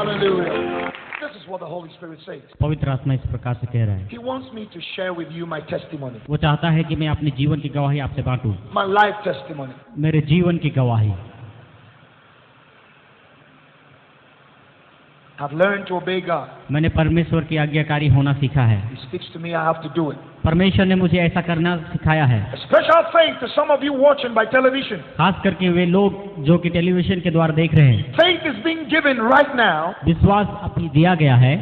Hallelujah. This is what the Holy Spirit says. पवित्र आत्मा इस प्रकार से कह रहा है, He wants me to share with you my testimony, वो चाहता है कि मैं अपने जीवन की गवाही आपसे बांटूं, my life testimony. मेरे जीवन की गवाही। I've learned to obey God. मैंने परमेश्वर की आज्ञाकारी होना सीखा है। He speaks to me, I have to do it. परमेश्वर ने मुझे ऐसा करना सिखाया है। A special thanks to some of you watching by television. खास करके वे लोग जो कि टेलीविजन के द्वारा देख रहे हैं। Faith is being given right now. विश्वास अपनी दिया गया है।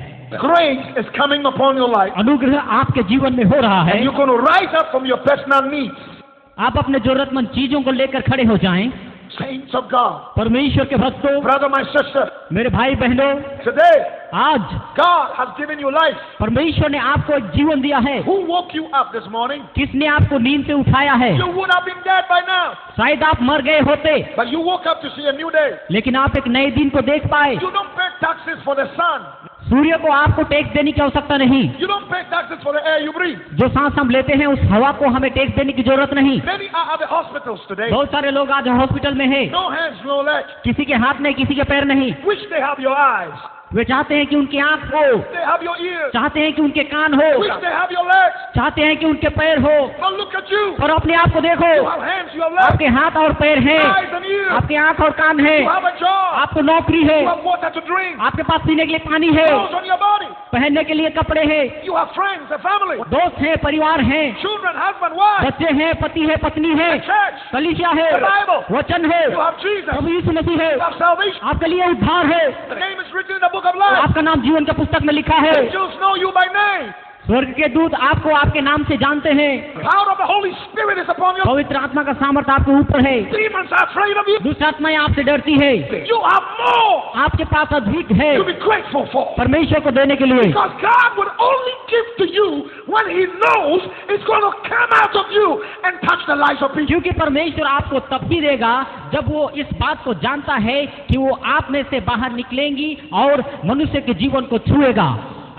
Grace is coming upon your life. अनुग्रह आपके जीवन में हो रहा है। And you're going to rise up from your personal needs. आप अपने जरूरतमंद चीजों को लेकर खड़े हो जाएं। Saints of God. परमेश्वर के भक्तों, Brother, my sister. मेरे भाई बहनों, Today, आज God has given you life. परमेश्वर ने आपको एक जीवन दिया है। Who woke you up this morning? किसने आपको नींद से उठाया है? You would have been dead by now. शायद आप मर गए होते, But you woke up to see a new day. लेकिन आप एक नए दिन को देख पाए। You don't pay taxes for the sun. सूर्य को आपको टैक्स देने की आवश्यकता नहीं। You don't pay taxes for the air you breathe. जो सांस हम लेते हैं उस हवा को हमें टैक्स देने की जरूरत नहीं। Many are at the hospitals today. बहुत सारे लोग आज हॉस्पिटल में हैं। No hands, no legs. किसी के हाथ नहीं, किसी के पैर नहीं। Wish they have your eyes. वे चाहते हैं कि उनकी आंख हो, They have your ears. चाहते हैं कि उनके कान हो, Wish they have your legs. चाहते हैं कि उनके पैर हो। But look at you. और अपने आप को देखो, You have hands, you have legs, आपके हाथ और पैर हैं, eyes and ears. आपके आंख और कान है, You have a job. आपको नौकरी है, You have water to drink. आपके पास पीने के लिए पानी है, Clothes on your body. पहनने के लिए कपड़े हैं, You have friends, a family. दोस्त हैं, परिवार हैं, Children, husband, wife. बच्चे हैं, पति है, पत्नी है, A church. कलीसिया है, The Bible. वचन है, You have Jesus. प्रभु यीशु मसीह है, You have salvation. आपके लिए उद्धार है, The name is written in the book of life. आपका नाम जीवन के पुस्तक में लिखा है। Angels know you by name. स्वर्ग के दूत आपको आपके नाम से जानते हैं। Power of the Holy Spirit is upon you. पवित्र आत्मा का सामर्थ्य आपके ऊपर है। Demons are afraid of you. दुष्ट आत्माएं आपसे डरती है। You have more आपके पास अधिक है to be grateful for. परमेश्वर को देने के लिए। Because God would only give to you when He knows it's going to come out of you and touch the lives of people. क्योंकि परमेश्वर आपको तब ही देगा जब वो इस बात को जानता है कि वो आप में से बाहर निकलेंगी और मनुष्य के जीवन को छुएगा।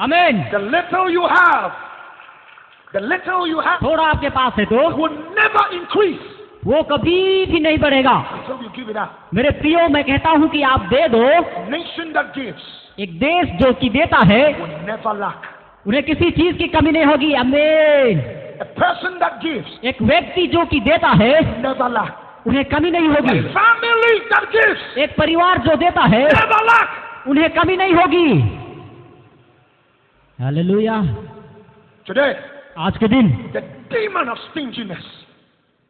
आमीन। The little you have, थोड़ा आपके पास है तो will never increase वो कभी भी नहीं बढ़ेगा। until you give it out. मेरे प्रियो, मैं कहता हूँ कि आप दे दो। A nation that gives एक देश जो कि देता है will never lack. उन्हें किसी चीज की कमी नहीं होगी। आमीन। A person that gives एक व्यक्ति जो कि देता है never lack. उन्हें कमी नहीं होगी। A family that gives एक परिवार जो देता है never lack. उन्हें कमी नहीं होगी। हालेलुया। Today, आज के दिन the demon of stinginess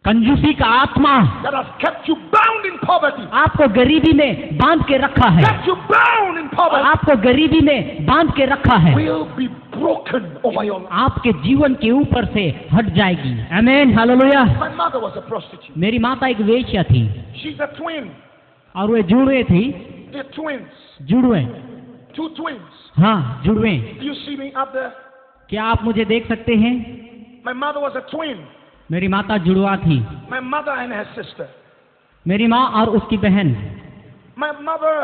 कंजूसी का आत्मा that has kept you bound in poverty, आपको गरीबी में बांध के रखा है, kept you bound in poverty, आपको गरीबी में बांध के रखा है, will be broken over your life. आपके जीवन के ऊपर से हट जाएगी। आमीन। Hallelujah. My mother was a prostitute. मेरी माता एक वेश्या थी She's a twin. और वे जुड़वे थी। They're twins. जुड़वे, Two twins. हाँ जुड़वे। Do you see me up there? क्या आप मुझे देख सकते हैं? My mother was a twin. मेरी माता जुड़वा थी। My mother and her sister. मेरी माँ और उसकी बहन। My mother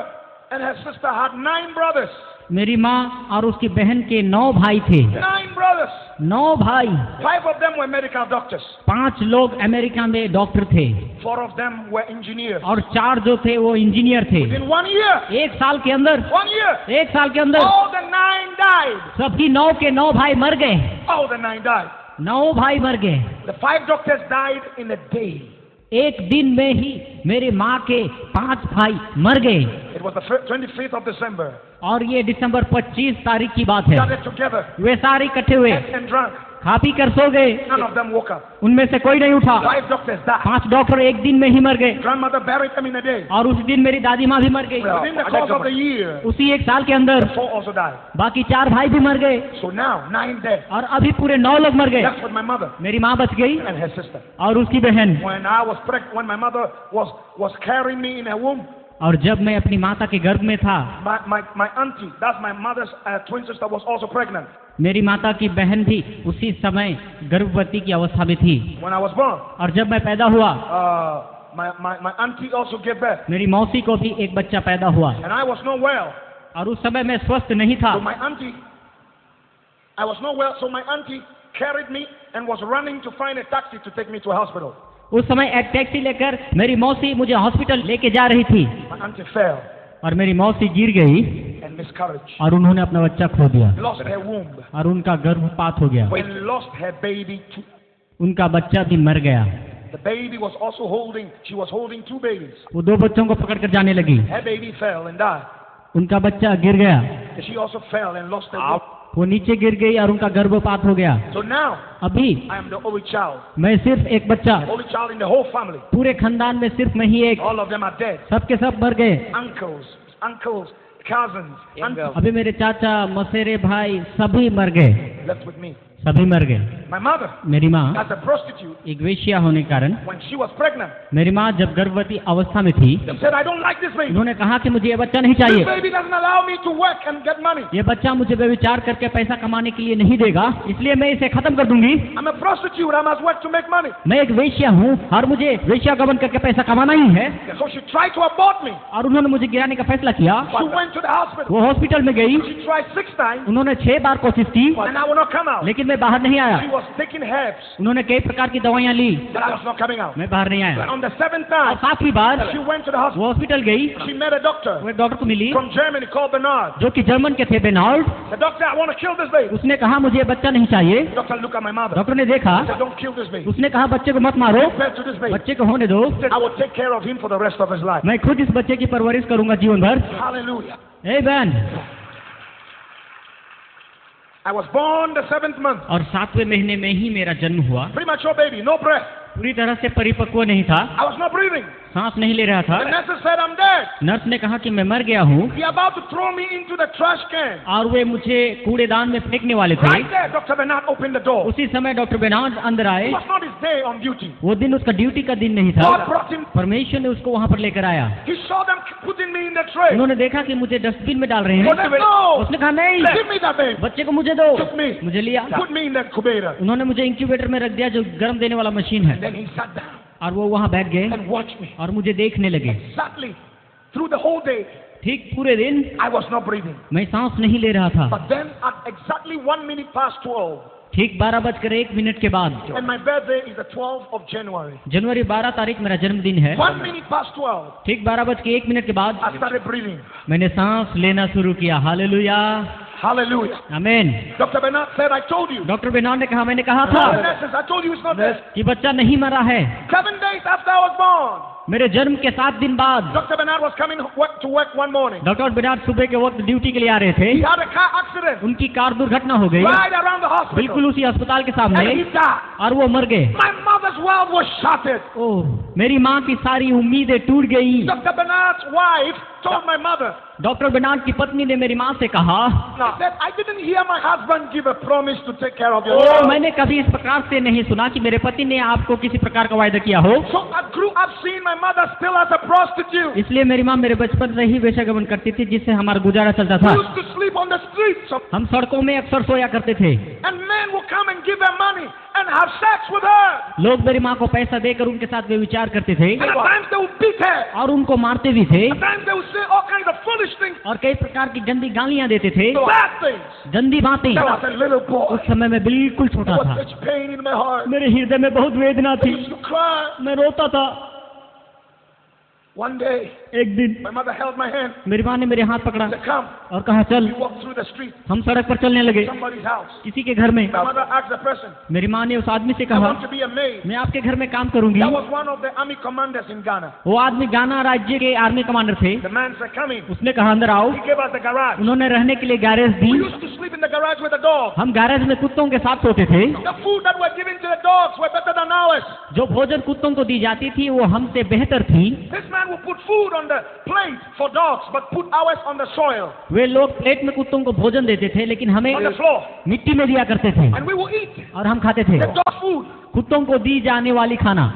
and her sister had 9 brothers. मेरी माँ और उसकी बहन के 9 भाई थे। 9 brothers. 9 भाई। 5 of them were medical doctors. 5 लोग अमेरिका में डॉक्टर थे 4 of them were engineers. और 4 जो थे वो इंजीनियर थे। In 1 year. 1 साल के अंदर 1 year. 1 साल के अंदर All the 9 died. सभी 9 के 9 भाई मर गए। All the 9 died. 9 भाई मर गए। The 5 doctors died in a day. एक दिन में ही मेरी माँ के 5 भाई मर गए। It was the 25th of December. और ये दिसंबर 25 तारीख की बात है। Gathered together. वे सारे इकट्ठे हुए, Ate and drank. खा पी कर सो गए। None of them woke up. उनमें से कोई नहीं उठा। 5 doctors died. 5 डॉक्टर एक दिन में ही मर गए। Grandmother buried them in a day. और उस दिन मेरी दादी माँ भी मर गई। Within the course of the year, उसी 1 साल के अंदर 4 also died. बाकी 4 भाई भी मर गए। So now 9 dead. और अभी पूरे 9 लोग मर गए। That's with my mother मेरी माँ बच गई and her sister. और उसकी बहन। When my mother was carrying me in her womb, और जब मैं अपनी माता के गर्भ में था, my auntie, that's my mother's twin sister, was also pregnant. मेरी माता की बहन भी उसी समय गर्भवती की अवस्था में थी। When I was born, और जब मैं पैदा हुआ, my auntie also gave birth. मेरी मौसी को भी एक बच्चा पैदा हुआ। And I was not well. और उस समय मैं स्वस्थ नहीं था। So I was not well, so my auntie carried me and was running to find a taxi to take me to a hospital. उस समय एक टैक्सी लेकर मेरी मौसी मुझे हॉस्पिटल लेके जा रही थी। My auntie fell और मेरी मौसी गिर गई and miscarriage. और उन्होंने अपना बच्चा खो दिया Lost her womb. और उनका गर्भपात हो गया, And lost her baby too. उनका बच्चा भी मर गया। The baby was also she was holding two babies. वो दो बच्चों को पकड़ कर जाने लगी, Her baby fell and died. उनका बच्चा गिर गया, And she also fell and lost her womb. वो नीचे गिर गई और उनका गर्भपात हो गया। So now, अभी I am the only child. मैं सिर्फ एक बच्चा, Only child in the whole family. पूरे खानदान में सिर्फ मैं ही एक, All of them are dead. सबके सब मर गए। Uncles, cousins, aunts अभी मेरे चाचा, मसेरे भाई सभी मर गए, left with me. सभी मर गए। My mother, मेरी माँ as a prostitute, एक वेश्या होने के कारण, when she was pregnant, मेरी माँ जब गर्भवती अवस्था में थी, she said, I don't like this baby. उन्होंने कहा कि मुझे ये बच्चा नहीं This चाहिए, baby doesn't allow me to work and get money. ये बच्चा मुझे व्यभिचार करके पैसा कमाने के लिए नहीं देगा, इसलिए मैं इसे खत्म कर दूंगी। I'm a prostitute. I must work to make money. मैं एक वेश्या हूँ और मुझे वेश्या गमन करके पैसा कमाना ही है। So she tried to abort me. और उन्होंने मुझे गिराने का फैसला किया। She went to the hospital. वो हॉस्पिटल में गई, She tried 6 times, उन्होंने 6 बार कोशिश की, and I would not come out. लेकिन मैं बाहर नहीं आया। She was taking herbs, उन्होंने कई प्रकार की दवाइयाँ ली, but I was not coming out. मैं बाहर नहीं आया। On the 7th और time, 7वीं बार she went to the hospital. वो हॉस्पिटल गई, She met a doctor वो एक डॉक्टर को मिली from Germany called Bernard. जो कि जर्मन के थे, बेनाल्ड। The doctor, I want to kill this baby. उसने कहा मुझे ये बच्चा नहीं चाहिए। The doctor looked at my mother. Doctor ने देखा, I said, don't kill this baby. उसने कहा बच्चे को मत मारो, Give birth to this baby. बच्चे को होने दो, I will take care of him for the rest of his life. मैं खुद इस बच्चे की परवरिश करूंगा जीवन भर। Hallelujah. Amen. I was born the 7th month. और 7वें महीने में ही मेरा जन्म हुआ। Premature baby, no breath. पूरी तरह से परिपक्व नहीं था, I was not breathing. सांस नहीं ले रहा था। The nurses said I'm dead. Nurse ने कहा कि मैं मर गया हूँ He about to throw me into the trash can. और वे मुझे कूड़ेदान में फेंकने वाले थे। Right there, Dr. Bernard opened the door. उसी समय डॉक्टर बेनार्ड अंदर आए। It was not his day on duty. वो दिन उसका ड्यूटी का दिन नहीं था। God brought him. परमेश्वर ने उसको वहाँ पर लेकर आया। He saw them putting me in the tray. उन्होंने देखा कि मुझे डस्टबिन में डाल रहे He हैं। said, no. उसने कहा नहीं, Give me that baby. बच्चे को मुझे दो। Took me. मुझे लिया, Put me in the incubator. उन्होंने मुझे इंक्यूबेटर में रख दिया जो गर्म देने वाला मशीन है। Then he sat down और वो वहाँ बैठ गए and watched me. और मुझे देखने लगे। Exactly. Through the whole day, ठीक पूरे दिन I was not breathing. मैं सांस नहीं ले रहा था। But then at exactly 1 minute past 12, ठीक 12:01 के बाद, and my birthday is the 12th of January. जनवरी 12 तारीख मेरा जन्मदिन है। 1 minute past 12, ठीक 12:01 के बाद I started breathing. मैंने सांस लेना शुरू किया। Hallelujah, Hallelujah. आमीन। Dr. Bernard said, I told you. Doctor Bernard ने कहा, मैंने कहा The था nurses, I told you it's not dead. कि बच्चा नहीं मरा है। 7 days after I was born, मेरे जन्म के 7 दिन बाद Dr. Bernard was coming to work one morning. Doctor Bernard सुबह के वक्त ड्यूटी के लिए आ रहे थे। He had a car accident उनकी कार दुर्घटना हो गई right around the hospital. बिल्कुल उसी अस्पताल के सामने, And he died. और वो मर गए। My mother's world was shattered. ओह, मेरी माँ की सारी उम्मीदें टूट गई। Dr. Bernard's wife told my mother, doctor Bernard की पत्नी ने मेरी माँ से कहा, she said, I didn't hear my husband give a promise to take care of your oh, child. मैंने कभी इस प्रकार से नहीं सुना कि मेरे पति ने आपको किसी प्रकार का वायदा किया हो। So I grew up seeing my mother still as a prostitute. इसलिए मेरी माँ मेरे बचपन से ही वेश्यागमन करती थी, जिससे हमारा गुजारा चलता था। We used to sleep on the streets. हम सड़कों में अक्सर सोया करते थे। And men would come and give her money and have sex with her. लोग मेरी माँ को पैसा देकर उनके साथ वे विचार करते थे And at times they would beat her. और उनको मारते भी थे At times they would say all kinds of foolish things. और कई प्रकार की गंदी गालियाँ देते थे, Bad things. गंदी बातें। I was a little boy. उस समय मैं बिल्कुल छोटा There was था, such pain in my heart. मेरे हृदय में बहुत वेदना I थी, used to cry. मैं रोता था। One day, एक दिन my mother held my hand मेरी माँ ने मेरे हाथ पकड़ा and said, come. और कहा चल। We walked through the street, हम सड़क पर चलने लगे, somebody's house. किसी के घर में। My mother asked the person, मेरी माँ ने उस आदमी से I कहा, want to be a maid. मैं आपके घर में काम करूंगी। That was one of the army commanders in Ghana. वो आदमी गाना राज्य के आर्मी कमांडर थे। The man said, come in. उसने कहा अंदर आओ। He gave us the garage. उन्होंने रहने के लिए garage the. We used to sleep in the garage with the dog. हम गैरेज में कुत्तों के साथ सोते थे। The food that were given to the dogs were better than ours. जो भोजन कुत्तों को दी जाती थी वो हमसे बेहतर थी। This man would put food on the plate for dogs, but put ours on the soil, वे लोग प्लेट में कुत्तों को भोजन देते थे, लेकिन हमें on the floor. मिट्टी में दिया करते थे And we would eat और हम खाते थे the dog food. कुत्तों को दी जाने वाली खाना।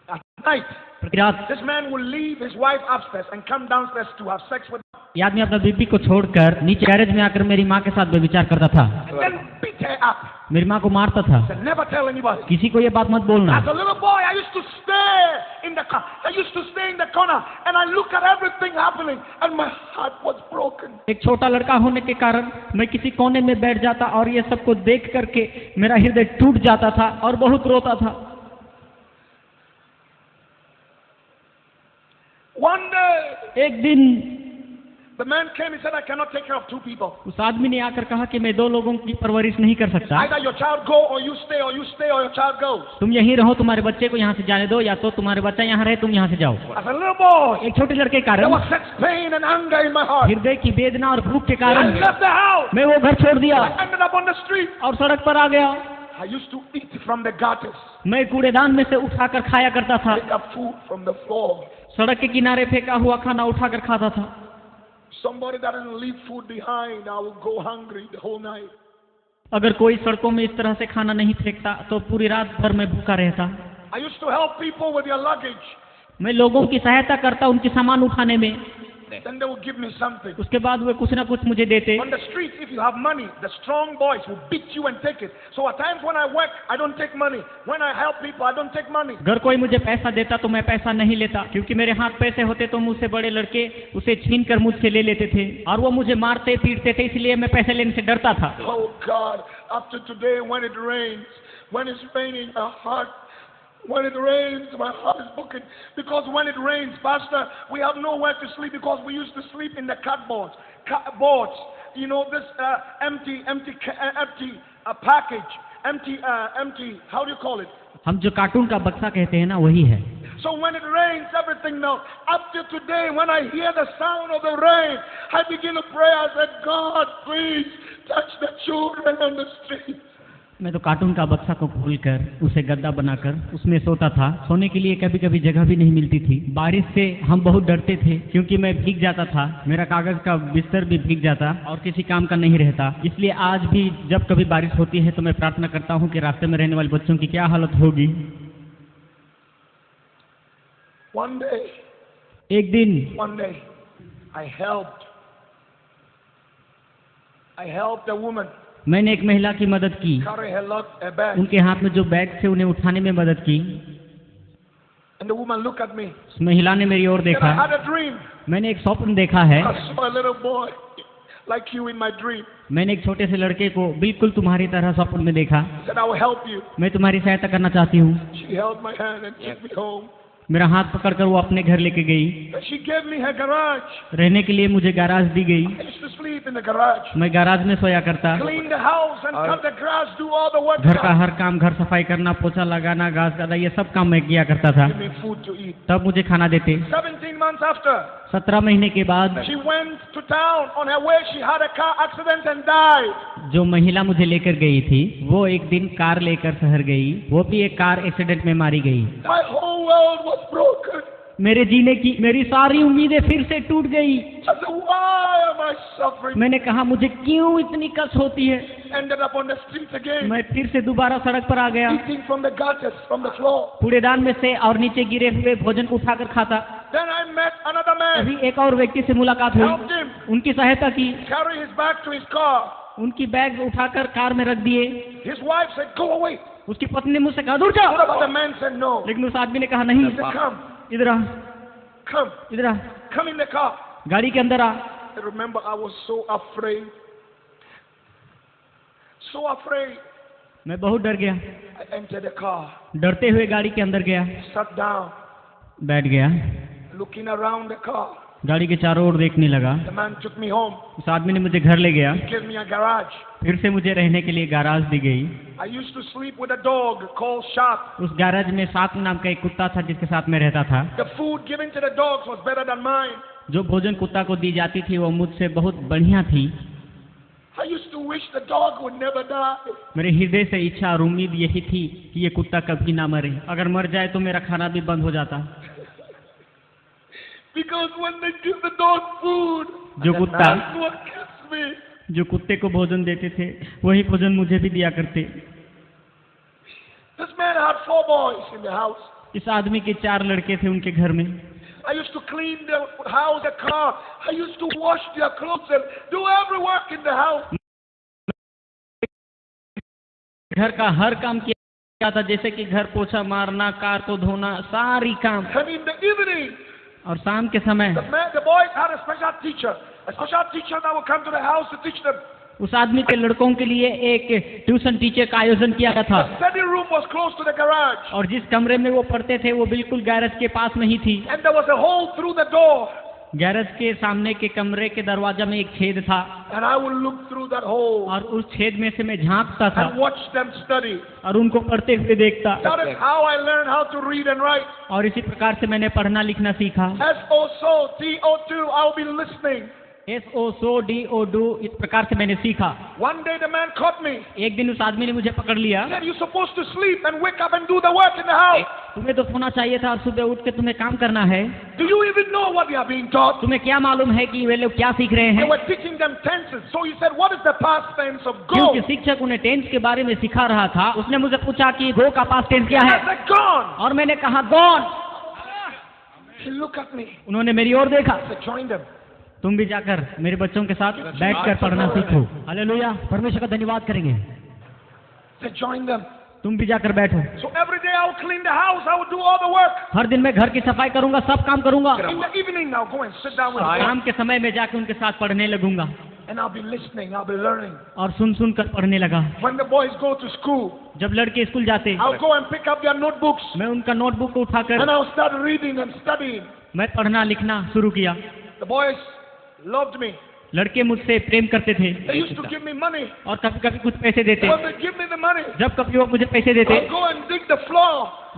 At night, प्रति रात this man would leave his wife upstairs and come downstairs to have sex with her. ये आदमी अपना बीबी को छोड़कर नीचे गैरेज में आकर मेरी माँ के साथ व्यभिचार करता था। And then beat her up. मेरी माँ को मारता था। Said, never tell anybody. किसी को ये बात मत बोलना। As a little boy, I used to stare in the car. I used to stay in the corner and I look at everything happening and my heart was broken. एक छोटा लड़का होने के कारण मैं किसी कोने में बैठ जाता और ये सब को देख करके मेरा हृदय टूट जाता था और बहुत रोता था। One day, एक दिन The man came, he said, I cannot take care of two people. उस आदमी ने आकर कहा कि मैं दो लोगों की परवरिश नहीं कर सकता। Either your child go or you stay, or you stay or your child goes. तुम यहीं रहो, तुम्हारे बच्चे को यहाँ से जाने दो, या तो तुम्हारे बच्चा यहाँ रहे, तुम यहाँ से जाओ। As a little boy, एक छोटे लड़के के there कारण, was such pain and anger in my heart. हृदय की वेदना और भूख के I कारण left the house. मैं वो घर छोड़ दिया I ended up on the street. और सड़क पर आ गया। I used to eat from the gutters. मैं कूड़ेदान में से उठाकर खाया करता था। Pick up food from the floor. सड़क के किनारे फेंका हुआ खाना उठाकर खाता था। Somebody that doesn't leave food behind, I will go hungry the whole night. अगर कोई सड़कों में इस तरह से खाना नहीं फेंकता तो पूरी रात भर में भूखा रहता। I used to help people with their luggage. मैं लोगों की सहायता करता उनके सामान उठाने में। Then they would give me something. उसके बाद वे कुछ ना कुछ मुझे देते। On the street, if you have money, the strong boys will beat you and take it. So at times when I work, I don't take money. When I help people, I don't take money. अगर कोई मुझे पैसा देता तो मैं पैसा नहीं लेता, क्योंकि मेरे हाथ पैसे होते तो मुझसे बड़े लड़के उसे छीन कर मुझसे ले लेते थे और वो मुझे मारते पीटते थे, इसलिए मैं पैसे लेने से डरता था। Oh God, after today when it rains, when it's raining, my heart, when it rains, my heart is broken. Because when it rains, Pastor, we have nowhere to sleep because we used to sleep in the cardboards. You know, this empty package, empty, how do you call it? हम जो cartoon का बक्सा कहते हैं ना, वही है। So when it rains, everything melts. Up to today, when I hear the sound of the rain, I begin to pray. I said, God, please touch the children on the street. मैं तो cartoon का बक्सा को खोलकर उसे गद्दा बनाकर उसमें सोता था। सोने के लिए कभी कभी जगह भी नहीं मिलती थी। बारिश से हम बहुत डरते थे क्योंकि मैं भीग जाता था, मेरा कागज का बिस्तर भी भीग जाता और किसी काम का नहीं रहता। इसलिए आज भी जब कभी बारिश होती है तो मैं प्रार्थना करता हूँ कि रास्ते में रहने वाले बच्चों की क्या हालत होगी। One day, एक दिन I helped a woman मैंने एक महिला की मदद की। carry her bag. उनके हाथ में जो बैग थे उन्हें उठाने में मदद की। And the woman looked at me. उस महिला ने मेरी ओर And I देखा। had a dream. मैंने एक स्वप्न देखा है। I saw a little boy like you in my dream. मैंने एक छोटे से लड़के को बिल्कुल तुम्हारी तरह स्वप्न में देखा। I said, I will help you. मैं तुम्हारी सहायता करना चाहती हूँ। She held my hand and took me home. मेरा हाथ पकड़कर वो अपने घर लेके गई। And she gave me her garage. रहने के लिए मुझे गैराज दी गई। I used to sleep in the garage. मैं गैराज में सोया करता। Clean the house and cut the grass, do all the work. घर का हर काम, घर सफाई करना, पोछा लगाना, घास काटना, ये सब काम मैं किया करता था। Give me food to eat. तब मुझे खाना देते। 17 months after, 17 महीने के बाद she went to town. On her way, she had a car accident and died. जो महिला मुझे लेकर गई थी वो एक दिन कार लेकर शहर गई, वो भी एक कार एक्सीडेंट में मारी गई। My whole world was broken. मेरे जीने की मेरी सारी उम्मीदें फिर से टूट गई। I said, why am I suffering? मैंने कहा मुझे क्यों इतनी कष्ट होती है। Ended up on the streets again, मैं फिर से दोबारा सड़क पर आ गया, eating from the gutters, from the floor. कूड़ेदान में से और नीचे गिरे हुए भोजन को उठाकर खाता। Then I met another man. अभी एक और व्यक्ति से मुलाकात हुई, Helped him उनकी सहायता की, carry his bag to his car. उनकी बैग उठाकर कार में रख दिए। His wife said, go away. उसकी पत्नी ने मुझसे कहा दूर जाओ, But the man said no. लेकिन उस आदमी ने कहा नहीं, He said, come, इधर आ, come, इधर आ, come in the car. गाड़ी के अंदर आ। I remember I was so afraid. So afraid. मैं बहुत डर गया। I entered the car, डरते हुए गाड़ी के अंदर गया, sat down, बैठ गया, looking around the car. गाड़ी के चारों ओर देखने लगा। The man took me home, उस आदमी ने मुझे घर ले गया। gave me a garage. फिर से मुझे रहने के लिए गैराज दी गई। I used to sleep with a dog called Sharp. उस गैराज में सात नाम का एक कुत्ता था जिसके साथ मैं रहता था। The food given to the dogs was better than mine. जो भोजन कुत्ता को दी जाती थी वो मुझसे बहुत बढ़िया थी। I used to wish the dog would never die. मेरे हृदय से इच्छा और उम्मीद यही थी कि ये कुत्ता कभी ना मरे। अगर मर जाए तो मेरा खाना भी बंद हो जाता। Because when they give the dog food, जो कुत्ता that's what gets me. जो कुत्ते को भोजन देते थे वही भोजन मुझे भी दिया करते। This man had 4 boys in the house. इस आदमी के 4 लड़के थे उनके घर में। I used to clean the house, the car. I used to wash their clothes and do every work in the house. घर का हर काम किया था, जैसे कि घर पोछा मारना, कार को धोना, सारी काम। And in the evening, और शाम के समय the boys had a special teacher that would come to the house to teach them. उस आदमी के लड़कों के लिए एक ट्यूशन टीचर का आयोजन किया गया था। The study room was close to the garage. और जिस कमरे में वो पढ़ते थे वो बिल्कुल गैरेज के पास में ही थी। And there was a hole through the door. Garage के सामने के कमरे के दरवाजा में एक छेद था and I would look through that hole और उस छेद में से मैं झांकता था and watch them study. और उनको पढ़ते हुए देखता। That is how I learned how to read and write. और इसी प्रकार से मैंने पढ़ना लिखना सीखा। SOSO, I'll be listening. SOSO इस प्रकार से मैंने सीखा। One day the man caught me. एक दिन उस आदमी ने मुझे पकड़ लिया। He said, you're supposed to sleep and wake up and do the work in the house. तुम्हें तो सोना चाहिए था और सुबह उठ के तुम्हें काम करना है। Do you even know what they are being taught? तुम्हें क्या मालूम है कि वे लोग क्या सीख रहे They हैं? were teaching them tenses. So he said, what is the past tense of go? क्योंकि शिक्षक उन्हें टेंस के बारे में सिखा रहा था। उसने मुझे पूछा कि गो का पास्ट टेंस क्या I है, said, gone. और मैंने कहा gone. He looked at me. उन्होंने मेरी ओर देखा। I said, join them. तुम भी जाकर मेरे बच्चों के साथ बैठकर पढ़ना सीखो। हालेलुया, परमेश्वर का धन्यवाद करेंगे। I said, join them. तुम भी जाकर बैठो। So every day I would clean the house. I would do all the work. हर दिन मैं घर की सफाई करूंगा, सब काम करूंगा। In the evening now, go and sit down with them. शाम के समय में जाकर उनके साथ पढ़ने लगूंगा And I'll be listening. I'll be learning. और सुन कर पढ़ने लगा। When the boys go to school, जब लड़के स्कूल जाते I'll go and pick up their notebooks. मैं उनका नोटबुक को उठाकर And I'll start reading and studying. मैं पढ़ना लिखना शुरू किया। The boys loved me. लड़के मुझसे प्रेम करते थे They used to give me money. और कभी कभी कुछ पैसे देते। When they give me the money, जब कभी वो मुझे पैसे देते, I'll go and dig the floor.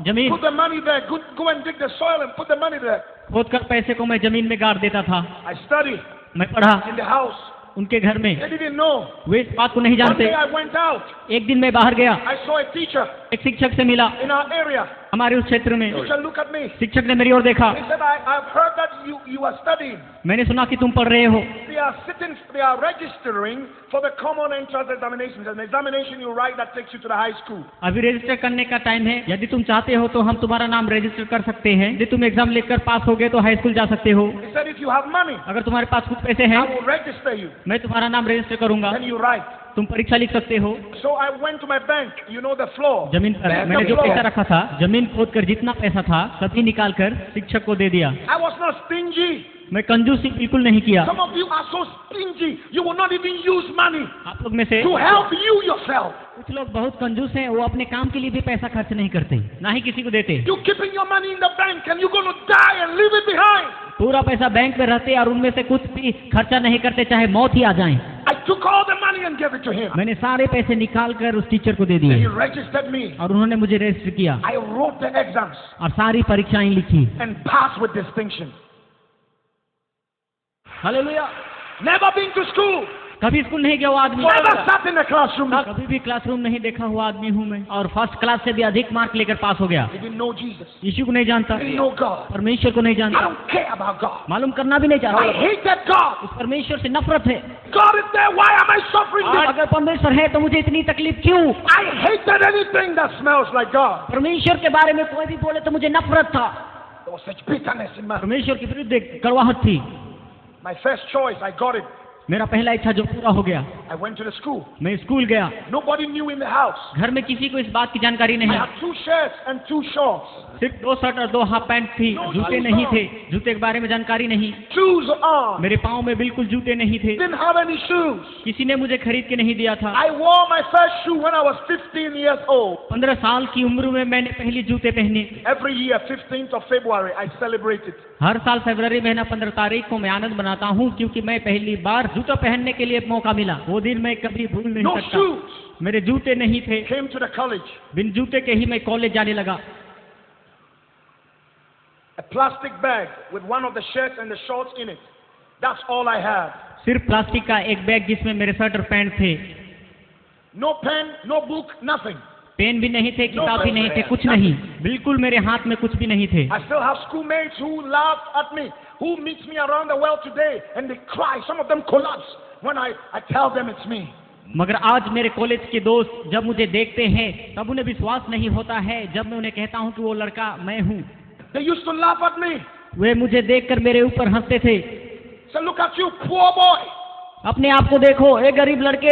जमीन Put the money there. Go and dig the soil and put the money there. खोद कर पैसे को मैं जमीन में गाड़ देता था। I study मैं पढ़ा in the house. उनके घर में। They didn't know. वे इस बात को नहीं One जानते। day I went out. एक दिन मैं बाहर गया, I saw a teacher एक शिक्षक से मिला in our area. हमारे उस क्षेत्र में। Teacher looked at me. शिक्षक ने मेरी ओर देखा। He said, I've heard that you are studying. मैंने सुना कि तुम पढ़ रहे हो। They are registering for the common entrance examinations. An examination you write that takes you to the high school. अभी रजिस्टर करने का टाइम है। यदि तुम चाहते हो तो हम तुम्हारा नाम रजिस्टर कर सकते हैं। यदि तुम एग्जाम लिखकर पास हो गए तो हाई स्कूल जा सकते हो। He said, if you have money, अगर तुम्हारे पास कुछ पैसे हैं I will register you. मैं तुम्हारा नाम रजिस्टर करूंगा। Then you write. तुम परीक्षा लिख सकते हो। So I went to my bank. You know the floor. जमीन पर मैंने जो पैसा रखा था, जमीन खोद कर जितना पैसा था सभी निकाल कर शिक्षक को दे दिया। I was not stingy. मैं कंजूसी बिल्कुल नहीं किया। Some of you are so stingy. You will not even use money आप लोग में से to help you yourself. कुछ लोग बहुत कंजूस हैं, वो अपने काम के लिए भी पैसा खर्च नहीं करते, ना ही किसी को देते। You're keeping your money in the bank and you're going to die and leave it behind. पूरा पैसा बैंक में रहते और उनमें से कुछ भी खर्चा नहीं करते, चाहे मौत ही आ जाए। I took all the money and gave it to him. मैंने सारे पैसे निकाल कर उस टीचर को दे He दिए registered me. और उन्होंने मुझे रजिस्टर किया I wrote the exams और सारी परीक्षाएं लिखी। and passed with distinction. Hallelujah. Never been to school. कभी स्कूल नहीं गया वो आदमी। Never sat in a classroom. कभी भी क्लासरूम नहीं देखा हुआ आदमी हूँ मैं, और फर्स्ट क्लास से भी अधिक मार्क लेकर पास हो गया। He didn't know Jesus. यीशु को नहीं जानता, He didn't know God. परमेश्वर को नहीं I जानता, don't care about God. मालूम करना भी नहीं I चाहता। hated God. उस परमेश्वर से नफरत है। God is there. Why am I suffering this? अगर परमेश्वर है तो मुझे इतनी तकलीफ क्यों? I hated anything that smells like God. परमेश्वर के बारे में कोई भी बोले तो मुझे नफरत था। There was such bitterness in my. परमेश्वर के विरुद्ध एक कड़वाहट थी। My first choice, I got it. मेरा पहला इच्छा जो पूरा हो गया, I went to the school. मैं स्कूल गया। Nobody knew in the house. घर में किसी को इस बात की जानकारी I नहीं। had 2 shirts and 2 shorts. सिर्फ 2 शर्ट और 2 हाफ पैंट थी, जूते नहीं थे, जूते के बारे में जानकारी नहीं। Shoes on. मेरे पाँव में बिल्कुल जूते नहीं थे, Didn't have any shoes. किसी ने मुझे खरीद के नहीं दिया था। I wore my first shoe when I was 15 years old. 15 साल की उम्र में मैंने पहली जूते पहने। Every year, 15th of February, I celebrate it. हर साल फरवरी महीना 15 तारीख को मैं आनंद मनाता हूँ, क्योंकि मैं पहली बार जूता पहनने के लिए मौका मिला। वो दिन मैं कभी भूल नहीं No सकता। shoes. मेरे जूते नहीं थे। Came to the college. बिन जूते के ही मैं कॉलेज जाने लगा। A plastic bag with one of the shirts and the shorts in it. That's all I had. सिर्फ प्लास्टिक का एक बैग जिसमें मेरे शर्ट और पैंट थे। No pen, no book, nothing. Pen भी नहीं थे, किताब भी नहीं थे, कुछ नहीं, बिल्कुल मेरे हाथ में कुछ भी नहीं थे। I still have schoolmates who laugh at me, who meets me around the world today, and they cry. Some of them collapse when I tell them it's me. मगर आज मेरे कॉलेज के दोस्त जब मुझे देखते हैं तब उन्हें विश्वास नहीं होता है जब मैं उन्हें कहता हूँ कि वो लड़का मैं हूँ। They used to laugh at me. वे मुझे देखकर मेरे ऊपर हंसते थे। Say, look at you, poor boy. अपने आप को देखो, ए गरीब लड़के,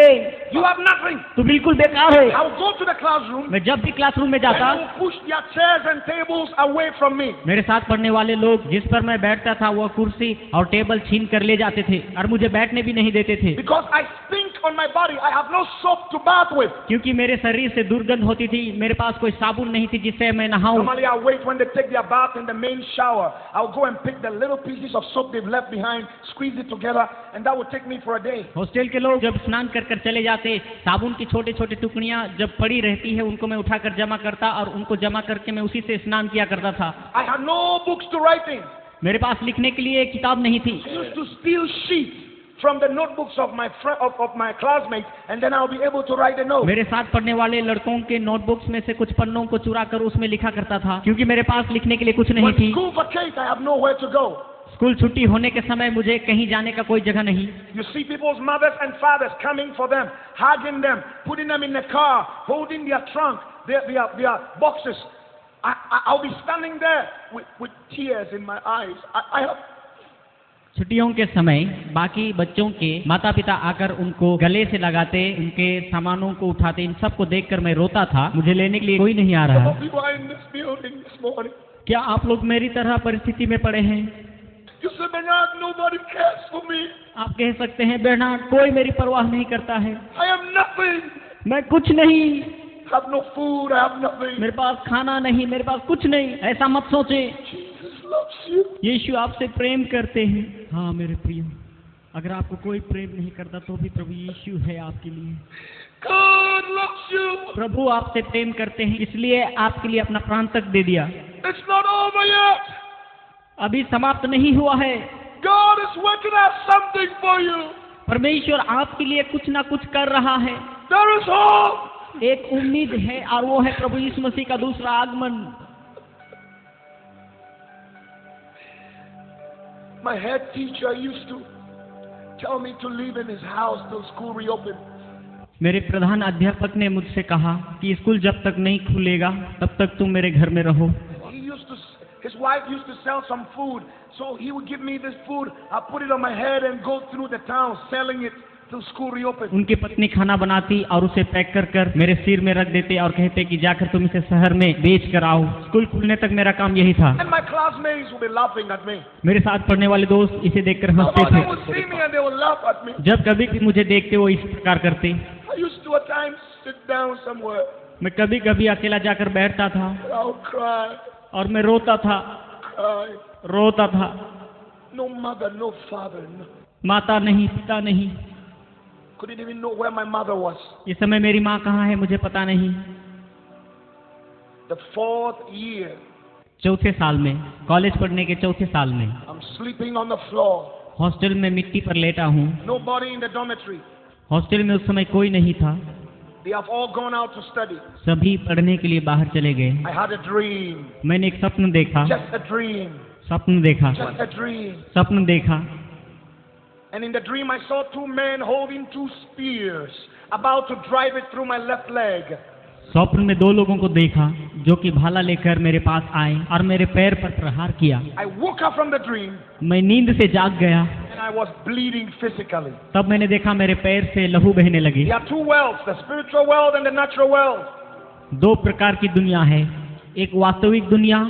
You have nothing. तू बिल्कुल बेकार है। I would go to the classroom. मैं जब भी क्लासरूम में जाता, They would push their chairs and tables away from me. मेरे साथ पढ़ने वाले लोग जिस पर मैं बैठता था वो कुर्सी और टेबल छीन कर ले जाते थे और मुझे बैठने भी नहीं देते थे। Because I stink on my body. I have no soap to bath with. क्योंकि मेरे शरीर से दुर्गंध होती थी, मेरे पास कोई साबुन नहीं थी जिससे मैं नहाऊं। Normally I wait when they take their bath in the main shower. I'll go and pick the little pieces of soap they've left behind, squeeze it together, and that would take me for a day. Hostel के लोग जब स्नान कर कर चले जाते, साबुन की छोटे छोटे टुकड़ियां जब पड़ी रहती है उनको मैं उठाकर जमा करता और उनको जमा करके मैं उसी से स्नान किया करता था। I had no books to write in. मेरे पास लिखने के लिए किताब नहीं थी। I used to steal sheets from the notebooks of my of my classmates, and then I'll be able to write a note. मेरे साथ पढ़ने वाले लड़कों के नोटबुक्स में से कुछ पन्नों को चुरा कर उसमें लिखा करता था, क्योंकि मेरे पास लिखने के लिए कुछ नहीं When थी। school vacates, I have nowhere to go. School छुट्टी होने के समय मुझे कहीं जाने का कोई जगह नहीं। You see people's mothers and fathers coming for them, hugging them, putting them in the car, holding their trunk, their boxes. I'll be standing there with tears in my eyes. I have छुट्टियों के समय बाकी बच्चों के माता पिता आकर उनको गले से लगाते, उनके सामानों को उठाते, इन सब को देखकर मैं रोता था। मुझे लेने के लिए कोई नहीं आ रहा। people are in this building this morning. क्या आप लोग मेरी तरह परिस्थिति में पड़े हैं? You say, Bernard, nobody cares for me. आप कह सकते हैं बेर्नार्ड, कोई मेरी परवाह नहीं करता है, I am nothing. मैं कुछ नहीं, I have no food. I have nothing. मेरे पास खाना नहीं, मेरे पास कुछ नहीं। ऐसा मत सोचे, Jesus loves you. यीशु आपसे प्रेम करते हैं। हाँ मेरे प्रिय, अगर आपको कोई प्रेम नहीं करता तो भी प्रभु यीशु है आपके लिए। God loves you. प्रभु आपसे प्रेम करते हैं, इसलिए आपके लिए अपना प्राण तक दे दिया। It's not over yet. अभी समाप्त नहीं हुआ है। God is working out something for you. परमेश्वर आपके लिए कुछ ना कुछ कर रहा है। There is hope. एक उम्मीद है और वो है प्रभु यीशु मसीह का दूसरा आगमन। My head teacher used to tell me to live in his house till school reopened. मेरे प्रधान अध्यापक ने मुझसे कहा कि स्कूल जब तक नहीं खुलेगा तब तक तुम मेरे घर में रहो। His wife used to sell some food, so he would give me this food. I put it on my head and go through the town selling it till school reopened. उनकी पत्नी खाना बनाती और उसे पैक कर कर मेरे सिर में रख देते और कहते कि जाकर तुम इसे शहर में बेच कर आओ। स्कूल खुलने तक मेरा काम यही था। And my classmates would be laughing at me. मेरे साथ पढ़ने वाले दोस्त इसे देखकर हंसते They थे। would see me and they would laugh at me. जब कभी भी मुझे देखते वो इस प्रकार करते। I used to at times sit down somewhere. मैं कभी कभी अकेला जाकर बैठता था And I would cry, और मैं रोता था, cry. रोता था। No mother, no father, no. माता नहीं, पिता नहीं। Couldn't even know where my mother was. इस समय मेरी माँ कहाँ है मुझे पता नहीं। The 4th year, चौथे साल में, कॉलेज पढ़ने के चौथे साल में, I'm sleeping on the floor. Hostel में मिट्टी पर लेटा हूँ। Nobody in the dormitory. Hostel में उस समय कोई नहीं था। They have all gone out to study. सभी पढ़ने के लिए बाहर चले गए। I had a dream. मैंने एक सपन देखा। Just a dream. सपन देखा। Just a dream. सपन देखा। And in the dream I saw 2 men holding 2 spears, about to drive it through my left leg. स्वप्न में 2 लोगों को देखा जो कि भाला लेकर मेरे पास आए और मेरे पैर पर प्रहार किया। I woke up from the dream मैं नींद से जाग गया। and I was bleeding physically. तब मैंने देखा मेरे पैर से लहू बहने लगी। There are 2 worlds, the spiritual world and the natural world. 2 प्रकार की दुनिया है, एक वास्तविक दुनिया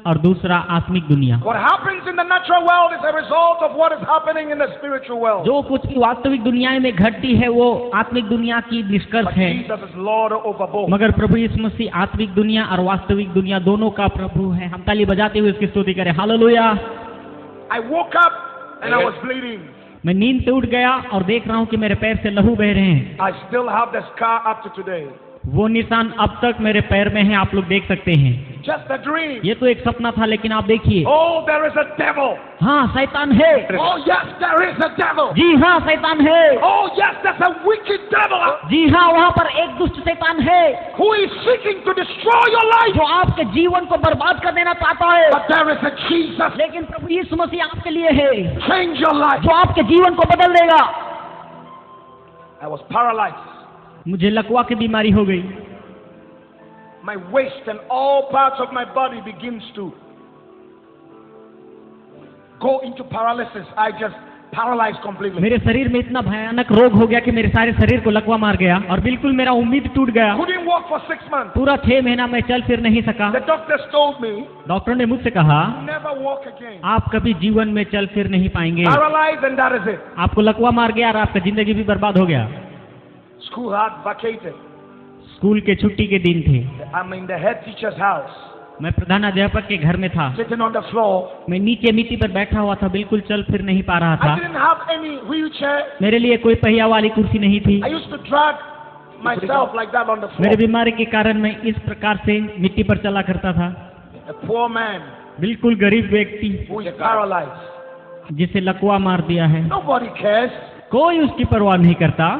और दूसरा आत्मिक दुनिया। What happens in the natural world is a result of what is happening in the spiritual world. जो कुछ भी वास्तविक दुनिया में घटती है वो आत्मिक दुनिया की निष्कर्ष But है। Jesus is Lord over both. मगर प्रभु यीशु मसीह आत्मिक दुनिया और वास्तविक दुनिया दोनों का प्रभु है। हम ताली बजाते हुए उसकी स्तुति करें। Hallelujah. I woke up and I was bleeding. मैं नींद से उठ गया और देख रहा हूँ कि मेरे पैर से लहू बह रहे हैं। I still have the scar up to today. वो निशान अब तक मेरे पैर में है, आप लोग देख सकते हैं। Just a dream. ये तो एक सपना था, लेकिन आप देखिए। Oh, there is a devil. हाँ, शैतान है। Oh, yes, there is a devil. जी हाँ, शैतान है। Oh, yes, there's a wicked devil जी हाँ, वहाँ पर एक दुष्ट शैतान है who is seeking to destroy your life. जो आपके जीवन को बर्बाद कर देना चाहता है। But there is a Jesus. लेकिन प्रभु यीशु मसीह आपके लिए है, Change your life. जो आपके जीवन को बदल देगा। I was paralyzed. मुझे लकवा की बीमारी हो गई। My waist and all parts of my body begins to go into paralysis. I just paralyzed completely. मेरे शरीर में इतना भयानक रोग हो गया कि मेरे सारे शरीर को लकवा मार गया और बिल्कुल मेरा उम्मीद टूट गया। Couldn't walk for 6 months. पूरा 6 महीना मैं चल फिर नहीं सका। The doctors told me, doctor ने मुझसे कहा, never walk again. आप कभी जीवन में चल फिर नहीं पाएंगे। Paralyzed and that is it. आपको लकवा मार गया और आपका जिंदगी भी बर्बाद हो गया। School had vacated. स्कूल के छुट्टी के दिन थे। I'm in the head teacher's house, मैं प्रधानाध्यापक के घर में था। sitting on the floor. मैं नीचे मिट्टी पर बैठा हुआ था, बिल्कुल चल फिर नहीं पा रहा I था। didn't have any wheelchair. मेरे लिए कोई पहिया वाली कुर्सी नहीं थी। I used to drag myself like that on the floor. मेरे बीमारी के कारण मैं इस प्रकार से मिट्टी पर चला करता था। A poor man बिल्कुल गरीब व्यक्ति who is paralyzed. जिसे लकवा मार दिया है, Nobody cares. कोई उसकी परवाह नहीं करता।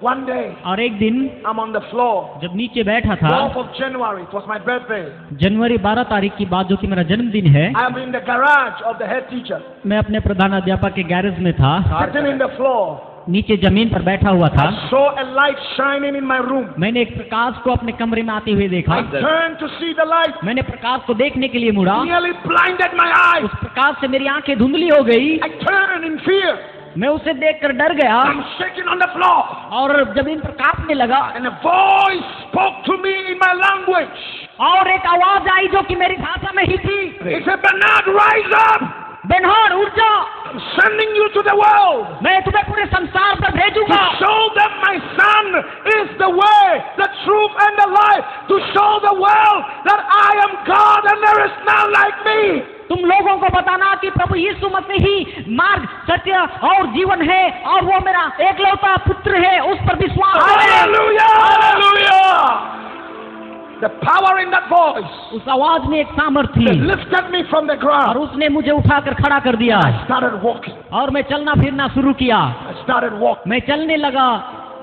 One day, और एक दिन I'm on the floor. जब नीचे बैठा था, 12th of January, it was my birthday. जनवरी 12 तारीख की बात, जो कि मेरा जन्मदिन है। I'm in the garage of the head teacher, मैं अपने प्रधानाध्यापक के गैरेज में था, sitting in the floor. नीचे जमीन पर बैठा हुआ था। I saw a light shining in my room. मैंने एक प्रकाश को अपने कमरे में आते हुए देखा। I turned to see the light. मैंने प्रकाश को देखने के लिए मुड़ा। Nearly blinded my eyes. उस प्रकाश से मेरी आंखें धुंधली हो गई। I turned in fear. मैं उसे देखकर डर गया I'm shaking on the floor. और जमीन पर कांपने लगा। And a voice spoke to me in my language. और एक आवाज आई जो कि मेरी भाषा में ही थी। It said, Bernard, rise up. बेनहार उठ जा, I'm sending you to the world. मैं तुम्हें पूरे संसार पर To भेजूंगा। show them my son is the way, the truth and the life. To show the world that I am God and there is none like me. तुम लोगों को बताना कि प्रभु यीशु मसीह ही मार्ग, सत्य और जीवन है और वो मेरा एकलौता पुत्र है, उस पर विश्वास करें। Hallelujah! Hallelujah! The power in that voice उस आवाज में एक सामर्थ्य that थी lifted me from the और ground. उसने मुझे उठाकर खड़ा कर दिया I started walking. और मैं चलना फिरना शुरू किया। I started walking. मैं चलने लगा।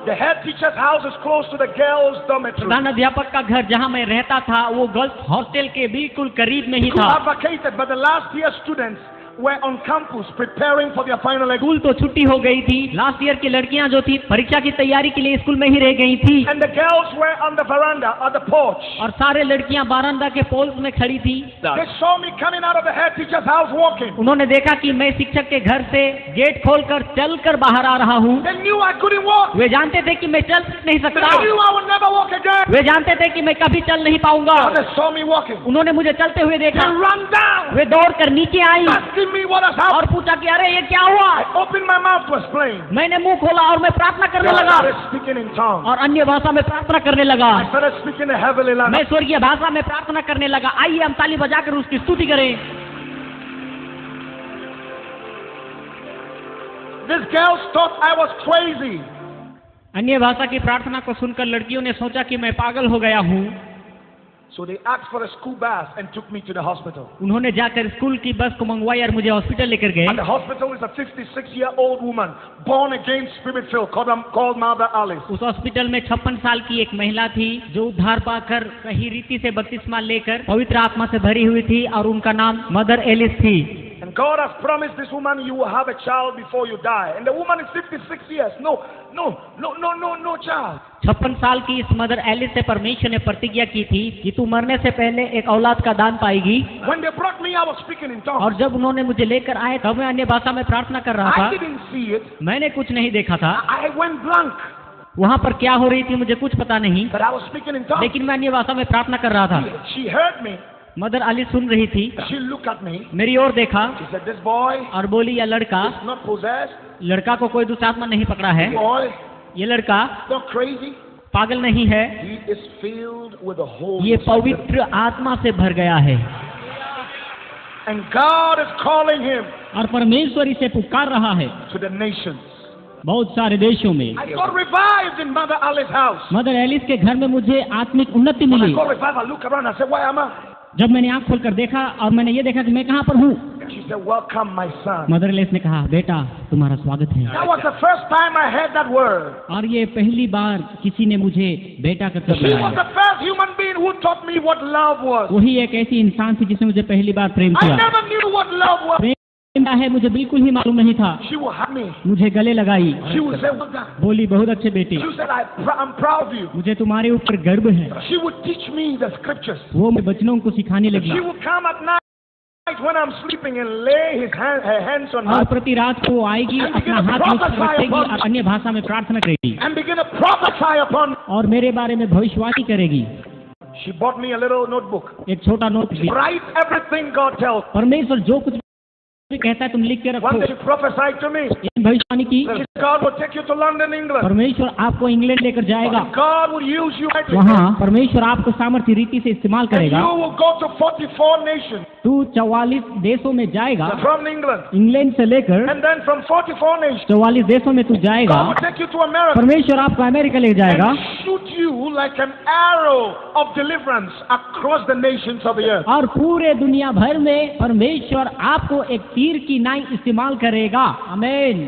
The head teacher's house is close to the girls' dormitory. प्रधान अध्यापक का घर जहाँ मैं रहता था वो गर्ल्स हॉस्टल के बिल्कुल करीब में ही School था। had vacated, but the last year students were on campus preparing for their final exam. School तो छुट्टी हो गई थी। लास्ट ईयर की लड़कियां जो थी परीक्षा की तैयारी के लिए स्कूल में ही रह गई थी And the girls were on the veranda or the porch. और सारे लड़कियां बारांदा के पोल्स में खड़ी थी। They saw me coming out of the head teacher's house walking. उन्होंने देखा कि मैं शिक्षक के घर से गेट खोलकर चलकर बाहर आ रहा हूँ। They knew I couldn't walk. वे जानते थे कि मैं चल नहीं They सकता। knew I would never walk again. वे जानते थे कि मैं कभी चल नहीं पाऊंगा। But they saw me walking. उन्होंने मुझे चलते हुए They देखा। ran down, वे दौड़कर नीचे आई asking me what has और happened. पूछा कि अरे ये क्या हुआ। I opened my mouth to explain. मैंने मुंह खोला और मैं प्रार्थना I करने लगा started speaking in tongues. और अन्य भाषा में प्रार्थना करने लगा। I started speaking a heavenly मैं language. स्वर्गीय भाषा में प्रार्थना करने लगा। आइए हम ताली बजाकर उसकी स्तुति करें। These girls thought I was crazy. अन्य भाषा की प्रार्थना को सुनकर लड़कियों ने सोचा कि मैं पागल हो गया हूँ। So they asked for a school bus and took me to the hospital. उन्होंने जाकर स्कूल की बस को मंगवाई और मुझे हॉस्पिटल लेकर गए। And the hospital is a 56-year-old woman, born again, spirit-filled, called Mother Alice. उस हॉस्पिटल में 56 साल की एक महिला थी जो उद्धार पाकर सही रीति से बपतिस्मा लेकर पवित्र आत्मा से भरी हुई थी और उनका नाम मदर एलिस थी। And God has promised this woman you will have a child before you die. And the woman is 56 years. No child. 56 साल की इस मदर एलिस से परमेश्वर ने प्रतिज्ञा की थी कि तू मरने से पहले एक औलाद का दान पाएगी। When they brought me, I was speaking in tongues. और जब उन्होंने मुझे लेकर आए तब मैं अन्य भाषा में प्रार्थना कर रहा I था। didn't see it. मैंने कुछ नहीं देखा था। I went blank. वहाँ पर क्या हो रही थी मुझे कुछ पता नहीं, But I was speaking in tongues. लेकिन मैं अन्य भाषा में प्रार्थना कर रहा था। She heard me. Mother Alice सुन रही थी, She looked at me. मेरी ओर देखा She said, this boy और बोली यह लड़का, is not possessed. लड़का को कोई दूसरा आत्मा नहीं पकड़ा है, Boy, ये लड़का not crazy. पागल नहीं है, He is filled with the Holy ये Spirit. पवित्र आत्मा से भर गया है। And God is calling him और परमेश्वर इसे पुकार रहा है to the nations. बहुत सारे देशों में। I got revived in Mother Alice's house. Mother Alice के घर में मुझे आत्मिक उन्नति When I milli. got revived, I looked around. I said, where am I? जब मैंने आंख खोलकर देखा और मैंने ये देखा कि मैं कहाँ पर हूँ, She said, welcome, my son. Mother Alice ने कहा बेटा तुम्हारा स्वागत है। That was the first time I heard that word. और ये पहली बार किसी ने मुझे बेटा का She was बताया। the first human being who taught me what love was. वही एक ऐसी इंसान थी जिसने मुझे पहली बार प्रेम I किया। never knew what love was. प्रेम क्या है मुझे बिल्कुल ही मालूम नहीं था। She would hug me. मुझे गले लगाई, She would say, well done. बोली बहुत अच्छे बेटे, She said, I'm proud of you. मुझे तुम्हारे ऊपर गर्व है। She would teach me the scriptures. वो मेरे बचनों को सिखाने लगी She would come at night when I'm sleeping and lay her hands on और her प्रति रात को आएगी, अपना हाथ मुझ पर रखेगी और अन्य भाषा में प्रार्थना करेगी and begin to prophesy upon me. और मेरे बारे में भविष्यवाणी करेगी। She bought me a little notebook. एक छोटा नोट भी। Write everything God tells. परमेश्वर जो कुछ भी कहता है तुम लिख के रखो। One day she prophesied to me. इन भविष्यवाणी की, God would take you to London, England. परमेश्वर आपको इंग्लैंड लेकर जाएगा, God would use you mightily. वहाँ परमेश्वर आपको सामर्थ्य रीति से इस्तेमाल And करेगा। you will go to 44 nations तू 44 देशों में जाएगा, from England. इंग्लैंड से लेकर And then from 44 nations, 44 देशों में तू जाएगा, God will take you to America परमेश्वर आपको अमेरिका ले जाएगा and shoot you like an arrow of deliverance across the nations of the earth. और पूरे दुनिया भर में परमेश्वर आपको एक तीर की नाई इस्तेमाल करेगा। आमीन।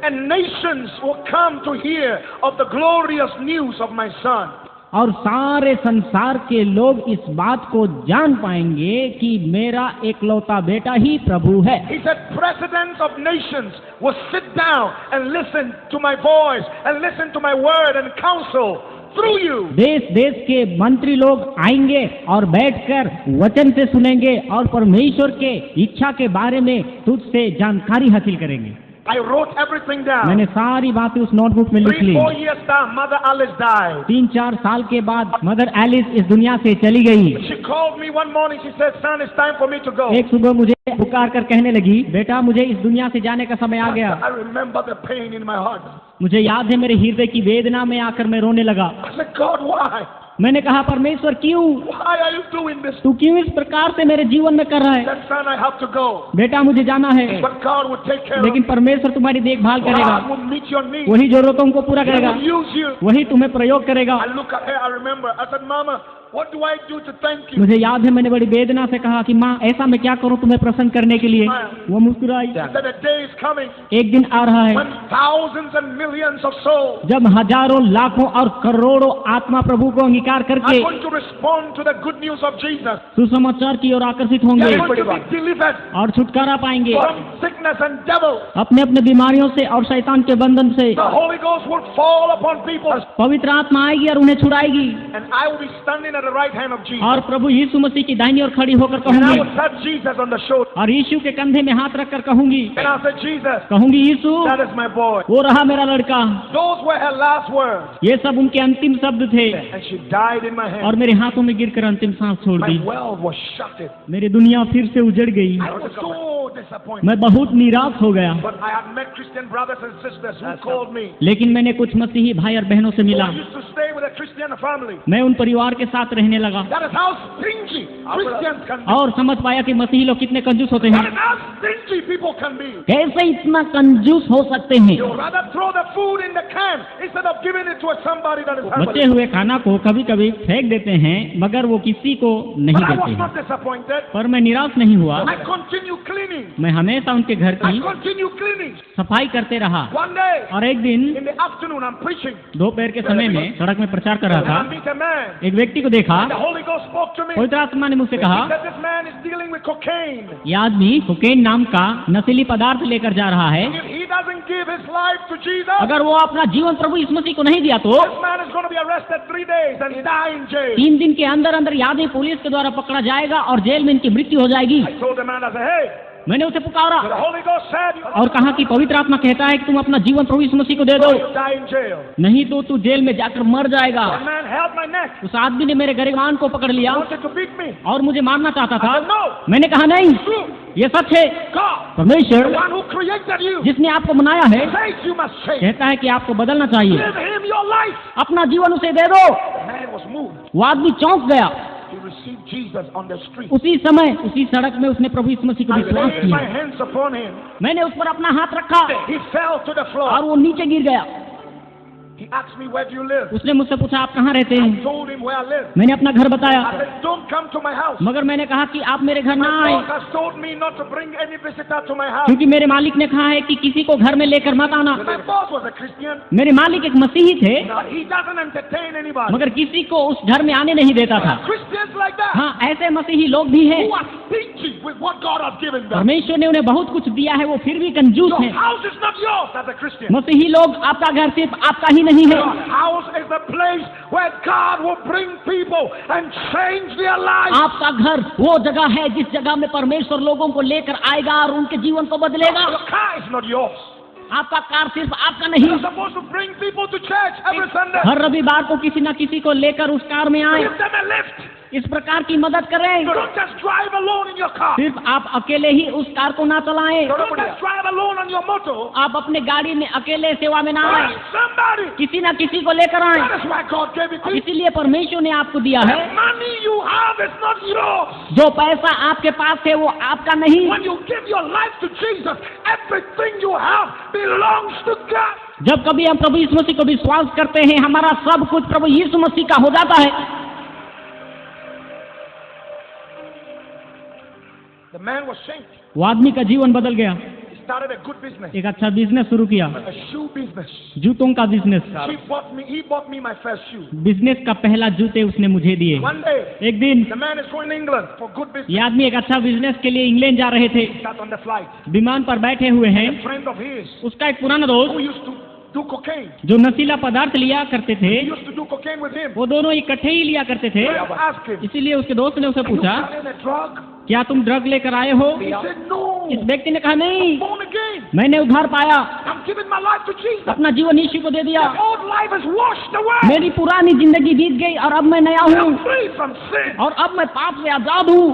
And nations will come to hear of the glorious news of my son. और सारे संसार के लोग इस बात को जान पाएंगे कि मेरा एकलौता बेटा ही प्रभु है। He said, presidents of nations will sit down and listen to my voice and listen to my word and counsel through you. देश देश के मंत्री लोग आएंगे और बैठकर वचन से सुनेंगे और परमेश्वर के इच्छा के बारे में तुझसे जानकारी हासिल करेंगे। I wrote everything down. मैंने सारी बातें उस नोटबुक में लिख ली। 3-4 years down, Mother Alice died. 3-4 साल के बाद मदर एलिस इस दुनिया से चली गई। She called me one morning. She said, son, it's time for me to go. एक सुबह मुझे पुकार कर कहने लगी, बेटा मुझे इस दुनिया से जाने का समय आ गया। I remember the pain in my heart. मुझे याद है मेरे हृदय की वेदना में आकर मैं रोने लगा। I said, God, why? मैंने कहा, परमेश्वर क्यों? Why are you doing this? तू क्यों इस प्रकार से मेरे जीवन में कर रहा है? That son, I have to go. बेटा मुझे जाना है, But God will take care of लेकिन you. परमेश्वर तुम्हारी देखभाल करेगा, God will meet your needs. वही जरूरतों को पूरा He करेगा, will use you. वही तुम्हें प्रयोग करेगा। I look at her, I remember. I said, Mama, what do I do to thank you? मुझे याद है मैंने बड़ी वेदना से कहा कि माँ ऐसा मैं क्या करूँ तुम्हें प्रसन्न करने के लिए। वो मुस्कुराई। She said, a day is coming एक दिन आ रहा है when thousands and millions of souls जब हजारों लाखों और करोड़ों आत्मा प्रभु को अंगीकार are करके going to respond to the good news of Jesus. सुसमाचार की ओर आकर्षित They होंगे are going to be delivered और छुटकारा पाएंगे from sickness and devil. अपने अपने बीमारियों से और शैतान के बंधन से। The Holy Ghost will fall upon people, पवित्र आत्मा आएगी और उन्हें छुड़ाएगी and I will be standing at the right hand of Jesus. और प्रभु यीशु मसीह की दाहिनी ओर खड़ी होकर And I कहूंगी will touch Jesus on the shoulder. और यीशु के कंधे में हाथ रखकर कहूंगी, And I'll say, Jesus, कहूंगी यीशु that is my boy. वो रहा मेरा लड़का। Those were her last words. ये सब उनके अंतिम शब्द थे And she died in my hand. और मेरे हाथों में गिरकर अंतिम सांस छोड़ My the. world was shattered. मेरी दुनिया फिर से उजड़ गई। I was so disappointed. मैं बहुत निराश हो गया, But I had met Christian brothers and sisters who called me. लेकिन मैंने कुछ मसीही भाई और बहनों से मिला। I used to stay with a Christian family. मैं उन परिवार के साथ रहने लगा That is how stingy Christians can be. और समझ पाया कि मसीही लोग कितने कंजूस होते That हैं, is how stingy people can be. कैसे इतना कंजूस हो सकते हैं। You rather throw the food in the can instead of giving it to somebody that is बचे hungry. हुए खाना को कभी कभी फेंक देते हैं मगर वो किसी को नहीं But I देते was हैं। not disappointed. पर मैं निराश नहीं हुआ, I continue cleaning. मैं हमेशा उनके घर I की continue cleaning. सफाई करते रहा। One day, और एक दिन in the afternoon, I'm preaching. दोपहर के समय में सड़क में प्रचार कर रहा And I था। meet a man. एक व्यक्ति को देखा, The Holy Ghost spoke to me. पवित्र आत्मा ने मुझसे He कहा, said, this man is dealing with cocaine. ये आदमी कोकेन नाम का नशीली पदार्थ लेकर जा रहा है। If he doesn't give his life to Jesus, अगर वो अपना जीवन प्रभु यीशु मसीह को नहीं दिया तो this man is going to be arrested 3 days and die in jail. 3 दिन के अंदर अंदर ये आदमी पुलिस के द्वारा पकड़ा जाएगा और जेल में इनकी मृत्यु हो जाएगी। I told the man, I said, hey, मैंने उसे पुकारा the Holy Ghost said, और कहा कि पवित्र आत्मा कहता है कि तुम अपना जीवन प्रभु यीशु मसीह को दे दो, you die in jail. नहीं तो तू जेल में जाकर मर जाएगा। The man held my neck. उस आदमी ने मेरे गरिबान को पकड़ लिया He wanted to beat me. और मुझे मारना चाहता था। I said, no, मैंने कहा नहीं, true. ये सच है। God, परमेश्वर the one who created you, जिसने आपको बनाया है says you must change. कहता है कि आपको बदलना चाहिए, Give him your life. अपना जीवन उसे दे दो। The man was moved. वो आदमी चौंक गया। He received Jesus on the street. उसी समय उसी सड़क में उसने प्रभु यीशु मसीह को I विश्वास laid my किया। hands upon him. मैंने उस पर अपना हाथ रखा He fell to the और floor. वो नीचे गिर गया। He asked me, where do you live? उसने मुझसे पूछा आप कहाँ रहते I हैं? told him where I live. मैंने अपना घर बताया, I said, don't come to my house. मगर मैंने कहा कि आप मेरे घर ना My आए boss has told me not to bring any visitor to my house. क्योंकि मेरे मालिक ने कहा है कि किसी को घर में लेकर मत आना। My boss was a Christian. मेरे मालिक एक मसीही थे Now, he doesn't entertain anybody. मगर किसी को उस घर में आने नहीं देता था। Christians like that, हाँ, ऐसे मसीही लोग भी हैं। who are stingy with what God has given them. परमेश्वर ने उन्हें बहुत कुछ दिया है, वो फिर भी कंजूस Your हैं। house is not yours as a Christian. मसीही लोग, आपका घर सिर्फ आपका ही नहीं है। Your house is the place where God will bring people and change their lives. आपका घर वो जगह है जिस जगह में परमेश्वर लोगों को लेकर आएगा और उनके जीवन को बदलेगा। Your car is not yours. आपका कार सिर्फ आपका नहीं। You're supposed to bring people to church every Sunday. हर रविवार को किसी न किसी को लेकर उस कार में आए, Give them a lift. इस प्रकार की मदद करें। Don't just drive alone in your car. सिर्फ आप अकेले ही उस कार को ना चलाएं। Don't just drive alone on your motor. आप अपने गाड़ी में अकेले सेवा में ना आए, Bring somebody. किसी ना किसी को लेकर आए। That is why God gave it to you. इसीलिए परमेश्वर ने आपको दिया है। The money you have is not yours. जो पैसा आपके पास है वो आपका नहीं। When you give your life to Jesus, everything you have belongs to God. जब कभी हम प्रभु यीशु मसीह को विश्वास करते हैं, हमारा सब कुछ प्रभु यीशु मसीह का हो जाता है। The man was changed. वो आदमी का जीवन बदल गया। He started a good business, एक अच्छा बिजनेस शुरू किया, a shoe business. जूतों का business. He bought me my first shoe. Business का पहला जूते उसने मुझे दिए। One day, एक दिन the man is going to England for good business. ये आदमी एक अच्छा बिजनेस के लिए इंग्लैंड जा रहे थे। He sat on the flight. विमान पर बैठे हुए हैं। A friend of his उसका एक पुराना who दोस्त used to do cocaine. जो नशीला पदार्थ लिया करते थे, He used to do cocaine with him. वो दोनों इकट्ठे ही लिया करते थे। So I asked him, इसीलिए उसके दोस्त ने उसे "You पूछा, selling a drug?" क्या तुम ड्रग लेकर आए हो? He said, "No. इस व्यक्ति ने कहा, नहीं, I'm born again. मैंने उद्धार पाया, I'm giving my life to Jesus. अपना जीवन यीशु को दे दिया, My old life is washed away. मेरी पुरानी जिंदगी बीत गई और अब मैं नया I'm हूँ free from sin." और अब मैं पाप से आजाद हूँ।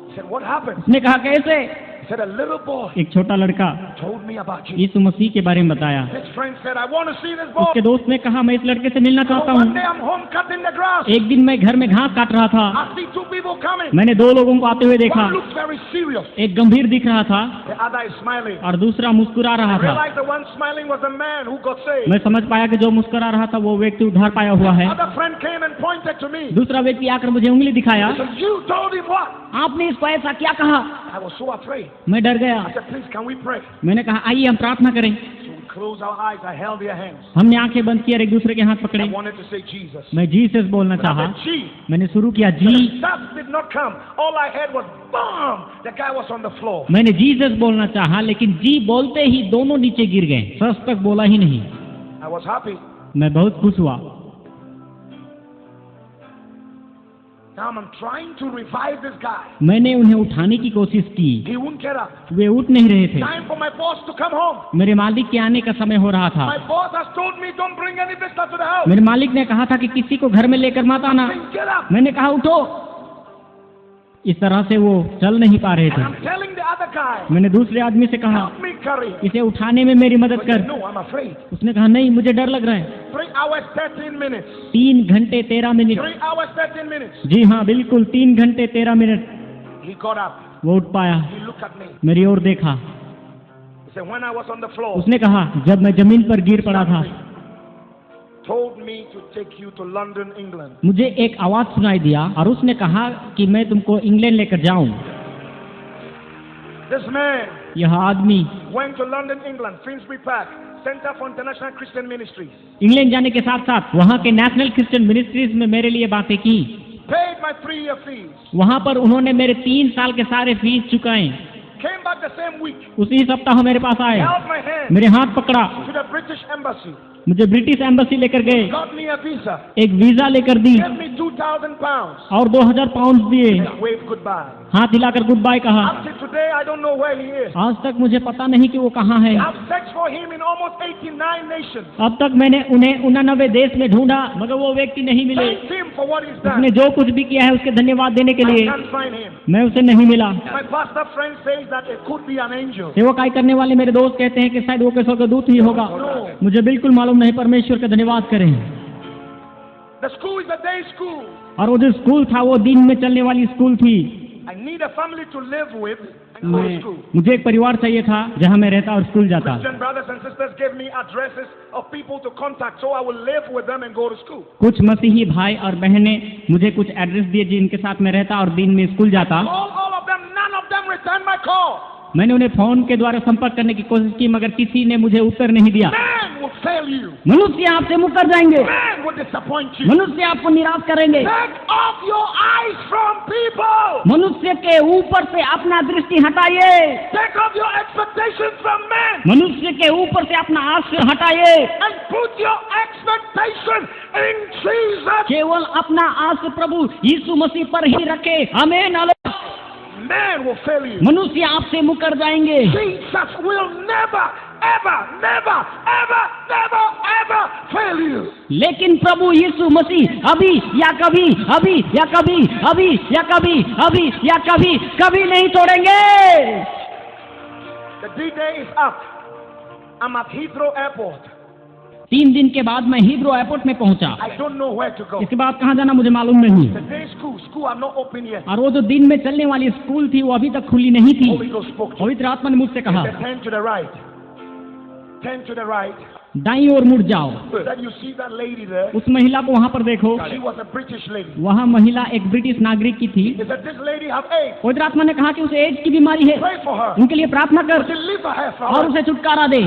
He said, "What happened?" उसने कहा, कैसे? He said, "A little boy एक छोटा लड़का told me about Jesus." यीशु मसीह के बारे में बताया। His friend said, "I want to see this boy." उसके दोस्त ने कहा, मैं इस लड़के से मिलना So चाहता one हूँ। day I'm home cutting the grass. एक दिन मैं घर में घास काट रहा था, I see two people coming. मैंने दो लोगों को आते हुए देखा। One looks very serious. एक गंभीर दिख रहा था The other is smiling. और दूसरा मुस्कुरा रहा I था। realized the one smiling was the man who got saved. मैं समझ पाया कि जो मुस्कुरा रहा था वो व्यक्ति उद्धार पाया हुआ है। Other friend came and pointed to me. दूसरा व्यक्ति आकर मुझे उंगली दिखाया। He said, "You told him what?" आपने इसको ऐसा क्या कहा? I was so afraid. मैं डर गया। I said, "Please, can we pray?" मैंने कहा, आइए हम प्रार्थना करें। So we closed our eyes. I held their hands. हमने आंखें बंद की और एक दूसरे के हाथ I पकड़े। wanted to say Jesus. मैं जीसस बोलना But I चाहा। said, "G." मैंने शुरू किया जी। The steps did not come. All I heard was boom. The guy was on the floor. मैंने जीसस बोलना चाहा, लेकिन जी बोलते ही दोनों नीचे गिर गए। सच तक बोला ही नहीं। I was happy. मैं बहुत खुश हुआ। Now I'm trying to revive this guy. मैंने उन्हें उठाने की कोशिश की, He wouldn't get up. वे उठ नहीं रहे थे। Time for my boss to come home. मेरे मालिक के आने का समय हो रहा था। My boss has told me don't bring any visitor to the house. मेरे मालिक ने कहा था कि किसी को घर में लेकर मत आना। Please get up. मैंने कहा उठो। इस तरह से वो चल नहीं पा रहे And थे। I'm telling the other guy, मैंने दूसरे आदमी से कहा, help me carry him. इसे उठाने में मेरी मदद But he said, कर। no, I'm afraid. उसने कहा, नहीं, मुझे डर लग रहा है। 3 hours, 13 minutes. 3 घंटे 13 मिनट। 3 hours, 13 minutes. जी हाँ, बिल्कुल 3 घंटे 13 मिनट। He got up. वो उठ पाया, He looked at me. मेरी ओर देखा। He said, when I was on the floor, उसने कहा, जब मैं जमीन पर गिर पड़ा था, told me to take you to London, England. मुझे एक आवाज सुनाई दिया और उसने कहा कि मैं तुमको इंग्लैंड लेकर जाऊं। This man यह आदमी went to London, England, Finsbury Park, Center for International Christian Ministries. England जाने के साथ साथ वहाँ के नेशनल क्रिश्चियन मिनिस्ट्रीज में मेरे लिए बातें की। Paid my 3-year fees. वहाँ पर उन्होंने मेरे 3 साल के सारे फीस चुकाए। Came back the same week. उसी सप्ताह मेरे पास आए, Held my hand मेरे हाथ पकड़ा, to the British Embassy. मुझे ब्रिटिश एम्बेसी लेकर गए, Got me a visa. एक वीजा लेकर दी Gave me 2,000 pounds. और 2000 पाउंड दिए। And waved goodbye. हाथ हिलाकर गुड बाय कहा। Up to today, I don't know where he is. आज तक मुझे पता नहीं कि वो कहाँ है। I've searched for him in almost 89 nations. अब तक मैंने उन्हें 89 देश में ढूंढा, मगर वो व्यक्ति नहीं मिले। Thank him for what he's उसने done. जो कुछ भी किया है उसके धन्यवाद देने के I लिए can't find him. मैं उसे नहीं मिला। My pastor friend says that it could be an angel. सेवकाई करने वाले मेरे दोस्त कहते हैं कि शायद वो के स्वर्गदूत ही होगा। No. मुझे बिल्कुल मालूम नहीं, परमेश्वर का धन्यवाद करें। The school is a day school. और वो जो स्कूल था वो दिन में चलने वाली स्कूल थी। I need a family to live with and go to school. मुझे एक परिवार चाहिए था जहाँ मैं रहता और स्कूल जाता। Christian brothers and sisters gave me addresses of people to contact, so I will live with them and go to school. कुछ मसीही भाई और बहनें मुझे कुछ एड्रेस दिए जिनके साथ मैं रहता और दिन में स्कूल जाता। All of them, none of them returned my call. मैंने उन्हें फोन के द्वारा संपर्क करने की कोशिश की, मगर किसी ने मुझे उत्तर नहीं दिया। Man will fail you. मनुष्य आपसे मुकर जाएंगे, Man will disappoint you. मनुष्य आपको निराश करेंगे। Take off your eyes from people. मनुष्य के ऊपर से अपना दृष्टि हटाइए, Take off your expectations from men मनुष्य के ऊपर से अपना आश हटाइए, and put your expectation in Jesus. केवल अपना आश प्रभु यीशु मसीह पर ही रखे। आमीन। Hallelujah. Man will fail you. मनुष्य आपसे मुकर जाएंगे, Jesus will never, ever, never, ever, never, ever fail you. लेकिन प्रभु यीशु मसीह अभी या कभी, अभी या कभी, अभी या कभी, अभी या कभी, कभी नहीं तोड़ेंगे। The D-Day is up. I'm at Heathrow Airport. 3 दिन के बाद मैं हीथ्रो एयरपोर्ट में पहुंचा। I don't know where to go. इसके बाद कहाँ जाना मुझे मालूम नहीं। The day school are not open yet. और वो जो दिन में चलने वाली स्कूल थी वो अभी तक खुली नहीं थी। Holy Ghost spoke to me. पवित्र आत्मा ने मुझसे कहा, He said, turn to the right. Turn to the right. दाईं ओर मुड़ जाओ। Then you see that lady there. उस महिला को वहाँ पर देखो। She was a British lady. वहाँ महिला एक ब्रिटिश नागरिक की थी। He said, this lady have AIDS. पवित्र आत्मा ने कहा कि उसे एड्स की बीमारी है, Pray for her. उनके लिए प्रार्थना कर Deliver her from और it. उसे छुटकारा दे।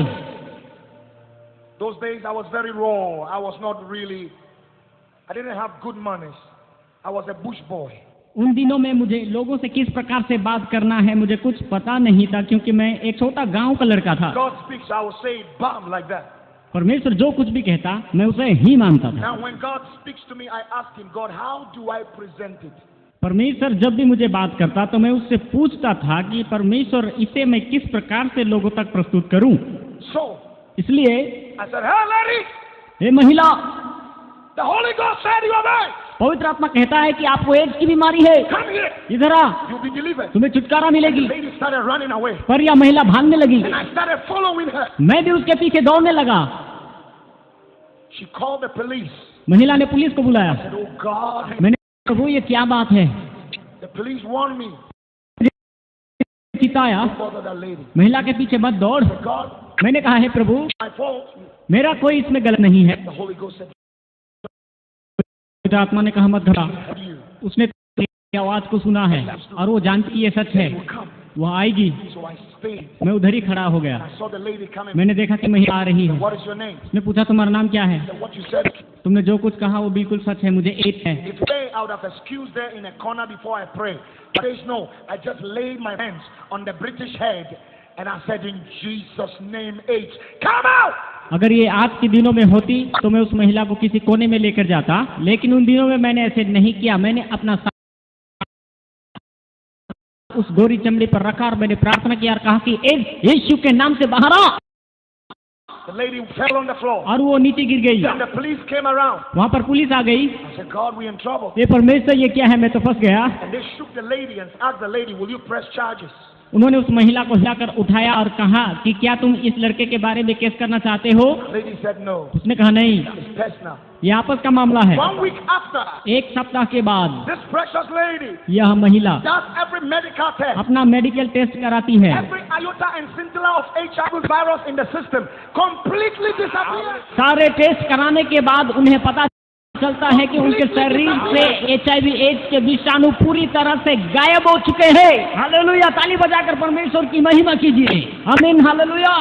Those days I was very raw. I was not really, I didn't have good manners. I was a bush boy. उन दिनों में मुझे लोगों से किस प्रकार से बात करना है मुझे कुछ पता नहीं था, क्योंकि मैं एक छोटा गांव का लड़का था। God speaks, I will say it bam like that. परमेश्वर जो कुछ भी कहता मैं उसे ही मानता था। Now when God speaks to me, I ask him, God, how do I present it? परमेश्वर जब भी मुझे बात करता तो मैं उससे पूछता था कि परमेश्वर इसे मैं किस प्रकार से लोगों तक प्रस्तुत करूं। So इसलिए I said, hey lady, हे महिला, the Holy Ghost said you are right. पवित्र आत्मा कहता है कि आपको एड्स की बीमारी है, Come here. इधर आ, You'll be delivered. तुम्हें छुटकारा मिलेगी। The lady started running away. पर यह महिला भागने लगी। And I started following her. मैं भी उसके पीछे दौड़ने लगा। She called the police. महिला ने पुलिस को बुलाया। I said, oh God. मैंने कहा, प्रभु ये क्या बात है? The police warned me. चिताया, Don't bother that lady. महिला के पीछे मत दौड़। I said, God, मैंने कहा है प्रभु my fault. मेरा कोई इसमें गलत नहीं है। The Holy Ghost said, पवित्र आत्मा ने कहा मत घबरा। have you? उसने तेरी आवाज को सुना है और वो जानती ये सच है, Will come. वो आएगी। So I stayed. मैं उधर ही खड़ा हो गया। I saw the lady coming. मैंने देखा कि महिला आ रही है। What is your name? उसने पूछा तुम्हारा नाम क्या है? I said, what you said. तुमने जो कुछ कहा वो बिल्कुल सच है, मुझे एड्स है। If today I would have excused there in a corner before I pray. But there is no. I just laid my hands on the British head and I said, in Jesus' name, AIDS, come out! अगर ये आज के दिनों में होती तो मैं उस महिला को किसी कोने में लेकर जाता, लेकिन उन दिनों में मैंने ऐसे नहीं किया। मैंने अपना उस गोरी चमड़ी पर रखा और मैंने प्रार्थना किया और कहा कि एड्स यीशु के नाम से बाहर आ। The lady fell on the floor. और वो नीचे गिर गई। Then the police came around. वहाँ पर पुलिस आ गई। I said, God, we're in trouble. ये परमेश्वर ये क्या है, मैं तो फंस गया। And they shook the lady and asked the lady, will you press charges? उन्होंने उस महिला को हिलाकर उठाया और कहा कि क्या तुम इस लड़के के बारे में केस करना चाहते हो? The lady said, no. उसने कहा नहीं, It's personal. ये आपस का मामला है। 1 week after, एक सप्ताह के बाद this precious lady यह महिला does every medical test. अपना मेडिकल टेस्ट कराती है। Every iota and scintilla of HIV virus in the system completely disappears. सारे टेस्ट कराने के बाद उन्हें पता चलता है कि उनके शरीर से HIV एड्स के विषाणु पूरी तरह से गायब हो चुके हैं। हालेलुया! ताली बजाकर परमेश्वर की महिमा कीजिए। आमीन, हालेलुया।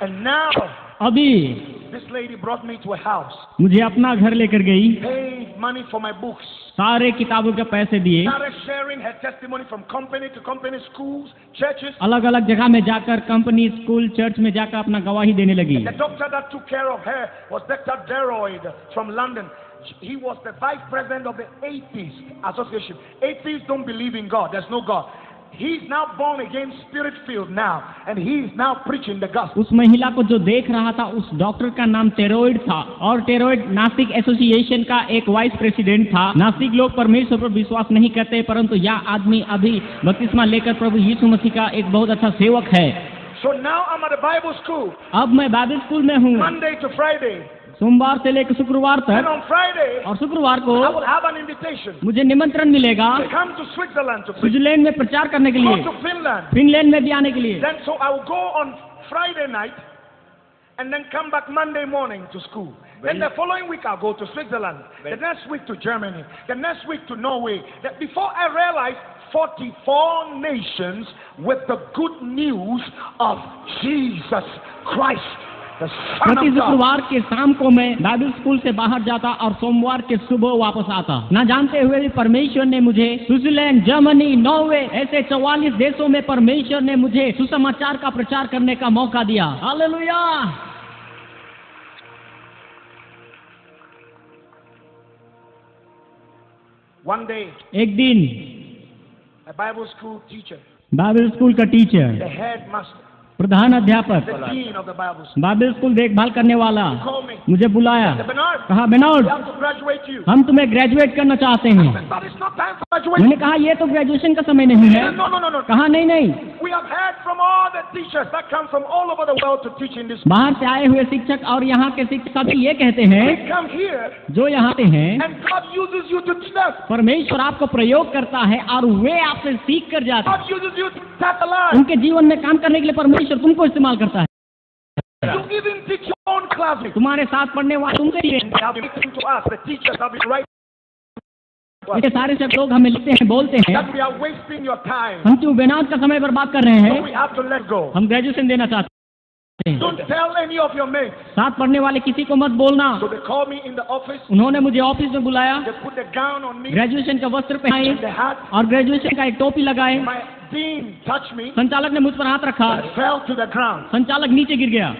And now, अभी this lady brought me to a house, मुझे अपना घर लेकर गई, paid money for my books, सारे किताबों के पैसे दिए, started sharing her testimony from company to company, schools, churches. अलग अलग जगह में जाकर कंपनी, स्कूल, चर्च में जाकर अपना गवाही देने लगी। The doctor that took care of her was Dr. Deroyd from London. He was the vice president of the Atheist Association. Atheists don't believe in God. There's no God. He's now born again, spirit filled now, and he's now preaching the gospel. उस महिला को जो देख रहा था उस doctor का नाम टेरोइड था और टेरोइड नासिक एसोसिएशन का एक वाइस प्रेसिडेंट था। नासिक लोग परमेश्वर पर विश्वास नहीं करते, परंतु यह आदमी अभी बपतिस्मा लेकर प्रभु यीशु मसीह का एक बहुत अच्छा सेवक है। So now I'm at a Bible school, अब मैं बाइबल स्कूल में हूँ, Monday to Friday. सोमवार से लेकर शुक्रवार And तक, on Friday, और शुक्रवार को I will have an invitation मुझे निमंत्रण मिलेगा to come to Switzerland to preach, Switzerland में प्रचार करने के go लिए, to Finland. फिनलैंड में भी आने के लिए। Then so I will go on Friday night and then come back Monday morning to school. Then the following week I'll go to Switzerland. The next week to Germany. The next week to Norway. That before I realized 44 nations with the good news of Jesus Christ, the Son प्रति of God. शुक्रवार के शाम को मैं Bible school से बाहर जाता और सोमवार के सुबह वापस आता। न जानते हुए भी परमेश्वर ने मुझे स्विट्जरलैंड, जर्मनी, नॉर्वे ऐसे 44 देशों में परमेश्वर ने मुझे सुसमाचार का प्रचार करने का मौका दिया। हालेलुया! One day, एक दिन a Bible school teacher, Bible school का टीचर, the headmaster, प्रधान अध्यापक, the dean of the Bible school. Bible school देखभाल करने वाला He called me. मुझे बुलाया, He said, Bernard, कहा we बेनोड have to graduate you. हम तुम्हें ग्रेजुएट करना चाहते हैं। I said, but it's not time for graduation. मैंने कहा ये तो ग्रेजुएशन का समय नहीं He है। said, no, no, no, no. कहा नहीं नहीं, We have heard from all the teachers that come from all over the world to teach in this. बाहर से आए हुए शिक्षक और यहाँ के शिक्षक सभी ये कहते They हैं, come here जो यहाँ आते हैं and God uses you to teach them. परमेश्वर आपको प्रयोग करता है और वे आपसे सीख कर जाते हैं। God uses you to touch a life. उनके जीवन में काम करने के लिए परमेश्वर तुमको इस्तेमाल करता है। You even teach your own classmates. तुम्हारे साथ पढ़ने वाले तुमसे ही हैं। They have been listening to us. The teachers have been right. ये सारे सब लोग हमें लिखते हैं, बोलते हैं That we are wasting your time. हम क्यों बेनाज का समय बर्बाद कर रहे So हैं। we have to let go. हम ग्रेजुएशन देना चाहते हैं। Don't tell any of your mates. साथ पढ़ने वाले किसी को मत बोलना। So they called me in the office. उन्होंने मुझे ऑफिस में बुलाया, They put the gown on me graduation का वस्त्र पहनाए and the hat. और ग्रेजुएशन का एक टोपी लगाए। My dean touched me. संचालक ने मुझ पर हाथ रखा, I fell to the ground. संचालक नीचे गिर गया।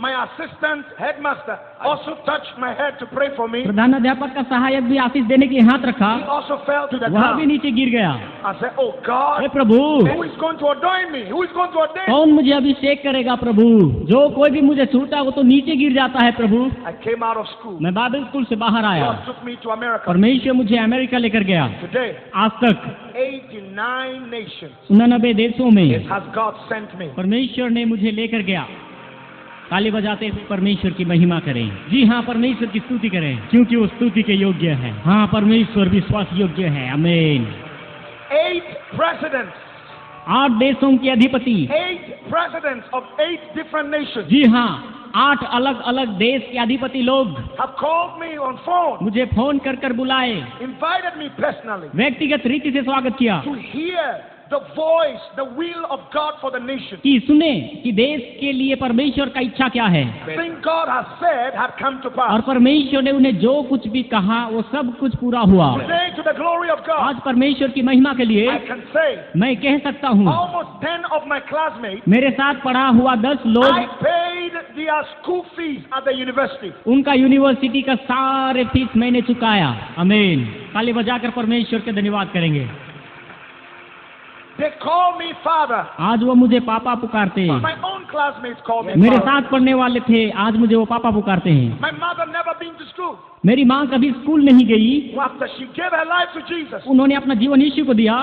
My assistant headmaster also touched my head to pray for me. प्रधान अध्यापक का सहायक भी आशीष देने के लिए हाथ रखा, He also fell to the वह भी ground. नीचे गिर गया। I said, oh God, hey Prabhu, who is going to ordain me? Who is going to ordain me? कौन मुझे अभिषेक करेगा प्रभु? जो कोई भी मुझे छूटा वो तो नीचे गिर जाता है प्रभु। I came out of school. मैं बाइबल स्कूल से बाहर आया, God took me to America. परमेश्वर मुझे अमेरिका लेकर गया। Today, आज तक 89 nations 89 देशों में has God sent me. परमेश्वर ने मुझे लेकर गया। ताली बजाते हुए परमेश्वर की महिमा करें। जी हाँ, परमेश्वर की स्तुति करें क्योंकि वो स्तुति के योग्य है। हाँ, परमेश्वर विश्वास योग्य है। आमीन। 8 presidents, 8 देशों के अधिपति, 8 presidents of 8 different nations जी हाँ, 8 अलग अलग देश के अधिपति लोग have called me on phone, मुझे फोन कर कर बुलाए, invited me personally व्यक्तिगत रीति से स्वागत किया to hear the voice, the will of God for the nation. कि सुने कि देश के लिए परमेश्वर का इच्छा क्या है Things God has said have come to pass. और परमेश्वर ने उन्हें जो कुछ भी कहा वो सब कुछ पूरा हुआ। Today, to the glory of God, आज परमेश्वर की महिमा के लिए I can say मैं कह सकता हूँ, almost 10 of my classmates, मेरे साथ पढ़ा हुआ 10 I लोग, paid their school fees at the university. उनका यूनिवर्सिटी का सारे फीस मैंने चुकाया। आमीन। ताली बजाकर परमेश्वर के धन्यवाद करेंगे। They call me father. आज वो मुझे पापा पुकारते हैं। My own classmates call me मेरे father. साथ पढ़ने वाले थे, आज मुझे वो पापा पुकारते हैं। My mother never been to school. मेरी माँ कभी स्कूल नहीं गई, After she gave her life to Jesus, उन्होंने अपना जीवन यीशु को दिया।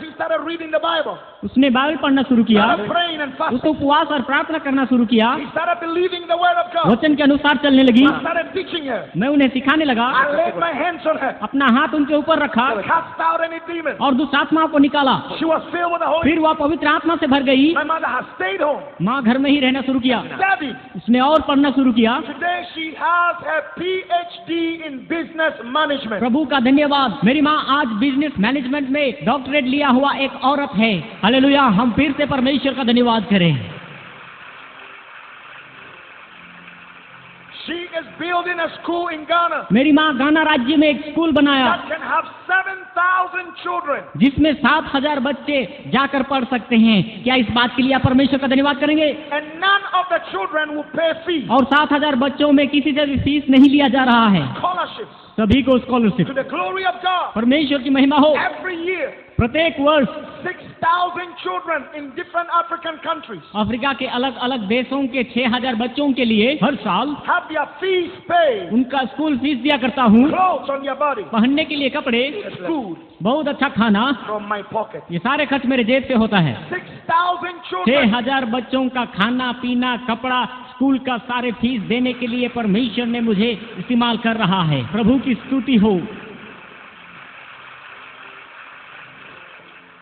she started reading the Bible, उसने बाइबल पढ़ना शुरू किया, started praying and fasting. उसको उपवास और प्रार्थना करना शुरू किया, He started believing the word of God. वचन के अनुसार चलने लगी। I started teaching her. मैं उन्हें सिखाने लगा, I laid my hands on her, अपना हाथ उनके ऊपर रखा cast out any demon. और दुष्ट आत्माओं को निकाला। She was filled with the Holy फिर वह पवित्र आत्मा से भर गई। My mother has stayed home, माँ घर में ही रहना शुरू किया, studied. उसने और पढ़ना शुरू किया। Today she has her PhD in business management. प्रभु का धन्यवाद, मेरी माँ आज बिजनेस मैनेजमेंट में डॉक्टरेट लिया हुआ एक औरत है। हालेलुया। हम फिर से परमेश्वर का धन्यवाद करें। She is building a school in Ghana मेरी माँ गाना राज्य में एक स्कूल बनाया that can have 7,000 children. जिसमें 7,000 बच्चे जाकर पढ़ सकते हैं। क्या इस बात के लिए आप परमेश्वर का धन्यवाद करेंगे? And none of the children will pay fees. और 7,000 बच्चों में किसी से भी फीस नहीं लिया जा रहा है, Scholarships सभी को scholarship. to the glory of God. परमेश्वर की महिमा हो। Every year, प्रत्येक वर्ष 6,000 children in different African countries Africa के अलग अलग देशों के 6,000 बच्चों के लिए हर साल have their fees paid. उनका स्कूल फीस दिया करता हूँ। Clothes on their body, पहनने के लिए कपड़े, food बहुत अच्छा खाना, from my pocket. ये सारे खर्च मेरे जेब से होता है। 6,000 children. 6,000 बच्चों का खाना पीना कपड़ा स्कूल का सारे फीस देने के लिए परमेश्वर ने मुझे इस्तेमाल कर रहा है। प्रभु की स्तुति हो।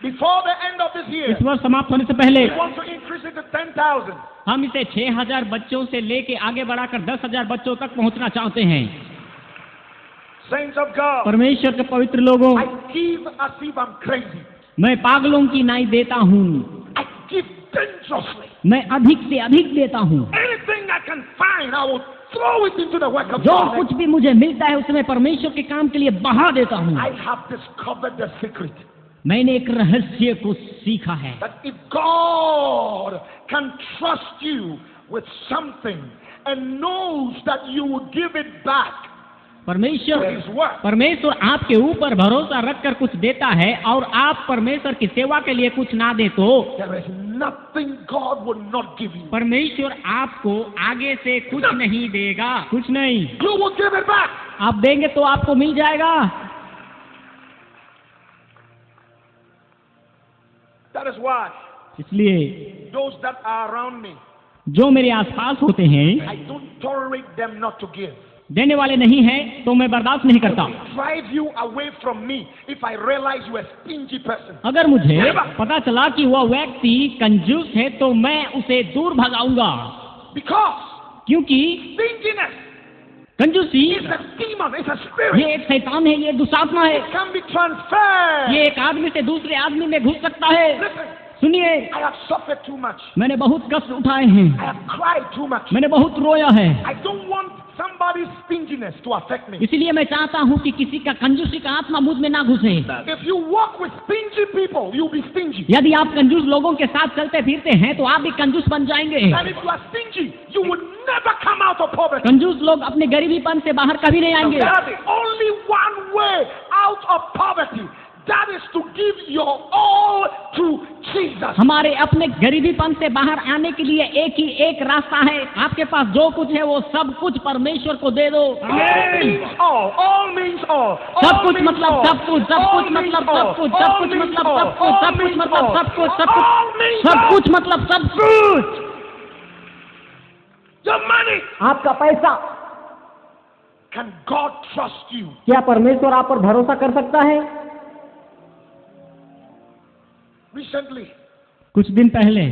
Before the end of this year, इस वर्ष समाप्त होने से पहले we want to increase it to 10,000. हम इसे 6,000 बच्चों से लेके आगे बढ़ाकर 10,000 बच्चों तक पहुंचना चाहते हैं। Saints of God, परमेश्वर के पवित्र लोगों, I give as if I'm crazy. मैं पागलों की नाई देता हूँ, I give dangerously. मैं अधिक से अधिक देता हूँ। Anything I can find, I will throw it into the work of जो God. कुछ भी मुझे मिलता है उसे मैं परमेश्वर के काम के लिए बहा देता हूँ। I have discovered the secret मैंने एक रहस्य को सीखा है that if God can trust you with something and knows that you will give it back for परमेश्वर His work, परमेश्वर आपके ऊपर भरोसा रखकर कुछ देता है और आप परमेश्वर की सेवा के लिए कुछ ना दे तो there is nothing God would not give you. परमेश्वर आपको आगे से कुछ नहीं देगा, कुछ नहीं। You will give it back. आप देंगे तो आपको मिल जाएगा। That is why इसलिए those that are around me, जो मेरे आसपास होते हैं, I don't tolerate them not to give. देने वाले नहीं हैं तो मैं बर्दाश्त नहीं करता। Drive you away from me if I realize you are a stingy person. अगर मुझे पता चला कि वह व्यक्ति कंजूस है तो मैं उसे दूर भगाऊंगा, Because क्योंकि stinginess कंजूसी is a demon, it's a spirit. ये एक शैतान है, ये दुष्टात्मा है। It can be transferred. ये एक आदमी से दूसरे आदमी में घुस सकता है। Listen, सुनिए, I have suffered too much. मैंने बहुत कष्ट उठाए हैं, I have cried too much. मैंने बहुत रोया है। I don't want somebody's stinginess to affect me. इसलिए मैं चाहता हूँ कि किसी का कंजूसी का आत्मा मुझ में ना घुसे। If you walk with stingy people, you'll be stingy. यदि आप कंजूस लोगों के साथ चलते फिरते हैं तो आप भी कंजूस बन जाएंगे। And if you are stingy, you will never come out of poverty. कंजूस लोग अपने गरीबीपन से बाहर कभी नहीं आएंगे। There is only one way out of poverty. That is to give your all to Jesus. हमारे अपने गरीबीपन से बाहर आने के लिए एक रास्ता है। आपके पास जो कुछ है वो सब कुछ परमेश्वर को दे दो। All means all. All means all. सब कुछ मतलब सब कुछ, सब कुछ मतलब सब कुछ, सब कुछ मतलब सब कुछ, सब कुछ मतलब सब कुछ, सब कुछ, सब कुछ मतलब सब कुछ। Your money. आपका पैसा। Can God trust you? क्या परमेश्वर आप पर भरोसा कर सकता है? Recently, कुछ दिन पहले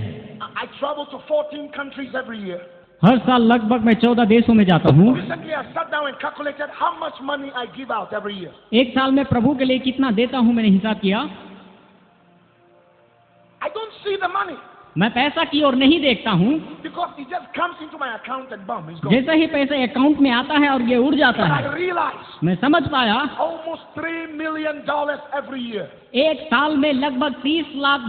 I travel to 14 countries every year. हर साल लगभग मैं 14 देशों में जाता हूँ। Recently, I sat down and calculated how much money I give out every year. एक साल में प्रभु के लिए कितना देता हूँ मैंने हिसाब किया। I don't see the money मैं पैसा की ओर नहीं देखता हूँ, because it just comes into my account and boom, it's gone. जैसे ही पैसा अकाउंट में आता है और ये उड़ जाता And है। I realized मैं समझ पाया almost $3 million every year. एक साल में लगभग $30 लाख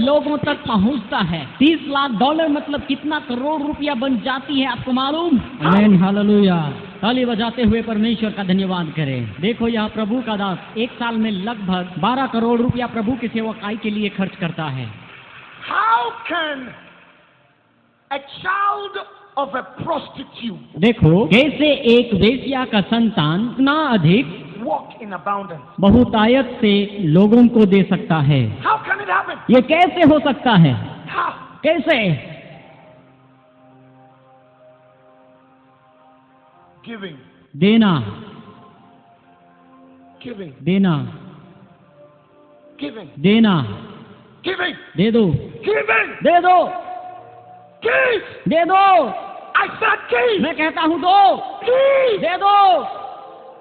लोगों तक पहुंचता है। $30 लाख मतलब कितना करोड़ रुपया बन जाती है, आपको मालूम? आमीन, हालेलुया। ताली बजाते हुए परमेश्वर का धन्यवाद करें। देखो यहाँ प्रभु का दास एक साल में लगभग 12 करोड़ रुपया प्रभु की सेवकाई के लिए खर्च करता है। How can a child of a prostitute देखो कैसे एक वेश्या का संतान इतना अधिक walk in abundance? बहुतायत से लोगों को दे सकता है। How can it happen? ये कैसे हो सकता है? How? कैसे? Giving, देना, giving, देना, giving, देना, giving, दे दो, giving, दे दो, give. दे दो। I said give. मैं कहता हूँ दो, Give. दे दो।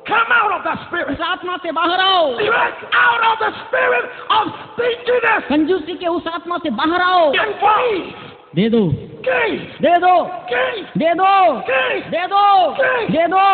Come out of the spirit. उस आत्मा से बाहर आओ, Break out of the spirit of stinginess. कंजूसी के उस आत्मा से बाहर आओ। And give. दे दो, Give. दे दो, Give. दे दो, Give. दे दो, दे दो।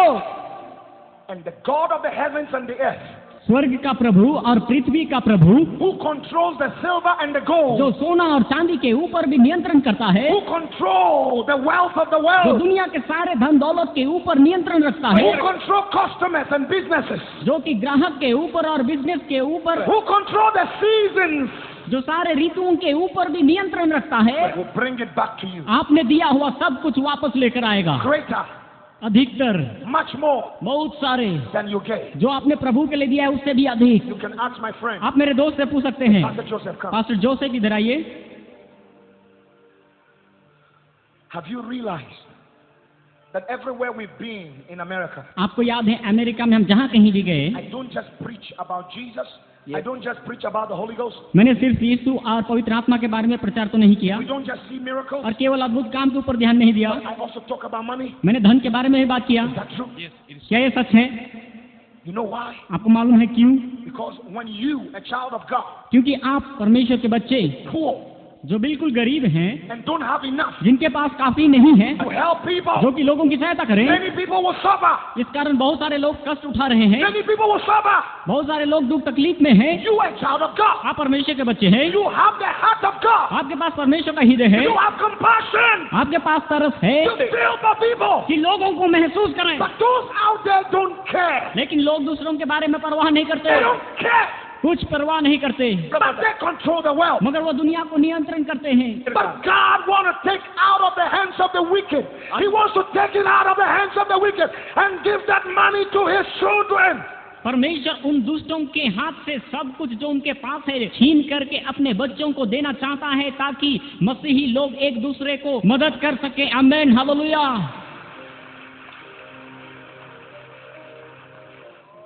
And the God of the heavens and the earth, स्वर्ग का प्रभु और पृथ्वी का प्रभु who controls the silver and the gold, जो सोना और चांदी के ऊपर भी नियंत्रण करता है, who controls the wealth of the जो world, दुनिया के सारे धन दौलत के ऊपर नियंत्रण रखता who है, controls customers and businesses, जो कि ग्राहक के ऊपर और बिजनेस के ऊपर, who controls the seasons, जो सारे ऋतुओं के ऊपर भी नियंत्रण रखता है, will bring it back to you. आपने दिया हुआ सब कुछ वापस लेकर आएगा। Greater, अधिकतर, much more बहुत सारे than you gave. जो आपने प्रभु के लिए दिया है उससे भी अधिक। You can ask my friend, आप मेरे दोस्त से पूछ सकते हैं। Pastor Joseph, come. Pastor Joseph इधर आइए। Have you realized that everywhere we've been in America, आपको याद है अमेरिका में हम जहाँ कहीं भी गए, I don't just preach about Jesus, I don't just preach about the Holy Ghost, मैंने सिर्फ यीशु और पवित्र आत्मा के बारे में प्रचार तो नहीं किया we don't just see miracles, और केवल अद्भुत काम के ऊपर ध्यान नहीं दिया, I also talk about money. मैंने धन के बारे में भी बात किया। Is that true? क्या ये सच है? You know why? आपको मालूम है क्यों? Because when you, a child of God, क्योंकि आप परमेश्वर के बच्चे poor जो बिल्कुल गरीब हैं, and don't have enough जिनके पास काफी नहीं है, to help people, जो कि लोगों की सहायता करें, many people will suffer. इस कारण बहुत सारे लोग कष्ट उठा रहे हैं, Many people will suffer. बहुत सारे लोग दुख तकलीफ में हैं। You, a child of God, आप परमेश्वर के बच्चे हैं, you have the heart of God. आपके पास परमेश्वर का हृदय है, You have compassion आपके पास तरस है to feel for people. कि लोगों को महसूस करें, But those out there don't care. लेकिन लोग दूसरों के बारे में परवाह नहीं They करते, don't care. कुछ परवाह नहीं करते, but they control the world. मगर वो दुनिया को नियंत्रण करते हैं। But God wants to take out of the hands of the wicked. He wants to take it out of the hands of the wicked and give that money to his children. परमेश्वर उन दुष्टों के हाथ से सब कुछ जो उनके पास है छीन करके अपने बच्चों को देना चाहता है, ताकि मसीही लोग एक दूसरे को मदद कर सके। आमीन, hallelujah.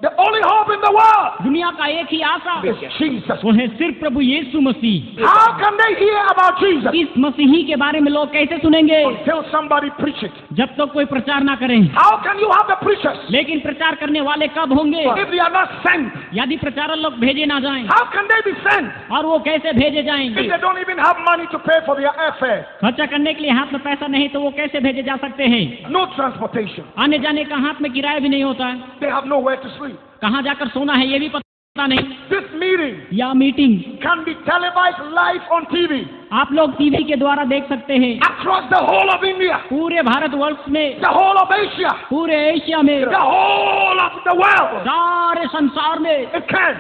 The only hope in the world दुनिया का एक ही आशा is Jesus. वो है सिर्फ प्रभु यीशु मसीह। How can they hear about Jesus इस मसीही के बारे में लोग कैसे सुनेंगे until somebody preach it? जब तक कोई प्रचार ना करें। How can you have the preachers लेकिन प्रचार करने वाले कब होंगे if they are not sent? यदि प्रचारक लोग भेजे ना जाएं? How can they be sent और वो कैसे भेजे if जाएंगे? they don't even have money to pay for their airfare? खर्चा करने के लिए हाथ में पैसा नहीं तो वो कैसे भेजे जा सकते हैं? No transportation. आने जाने का हाथ में किराया भी नहीं होता है, They have nowhere to sleep. कहाँ जाकर सोना है ये भी पता नहीं। This meeting या meeting can be televised live on TV आप लोग टीवी के द्वारा देख सकते हैं, across the whole of India, पूरे भारतवर्ष में, the whole of Asia, पूरे एशिया में, the whole of the world. सारे संसार में It can.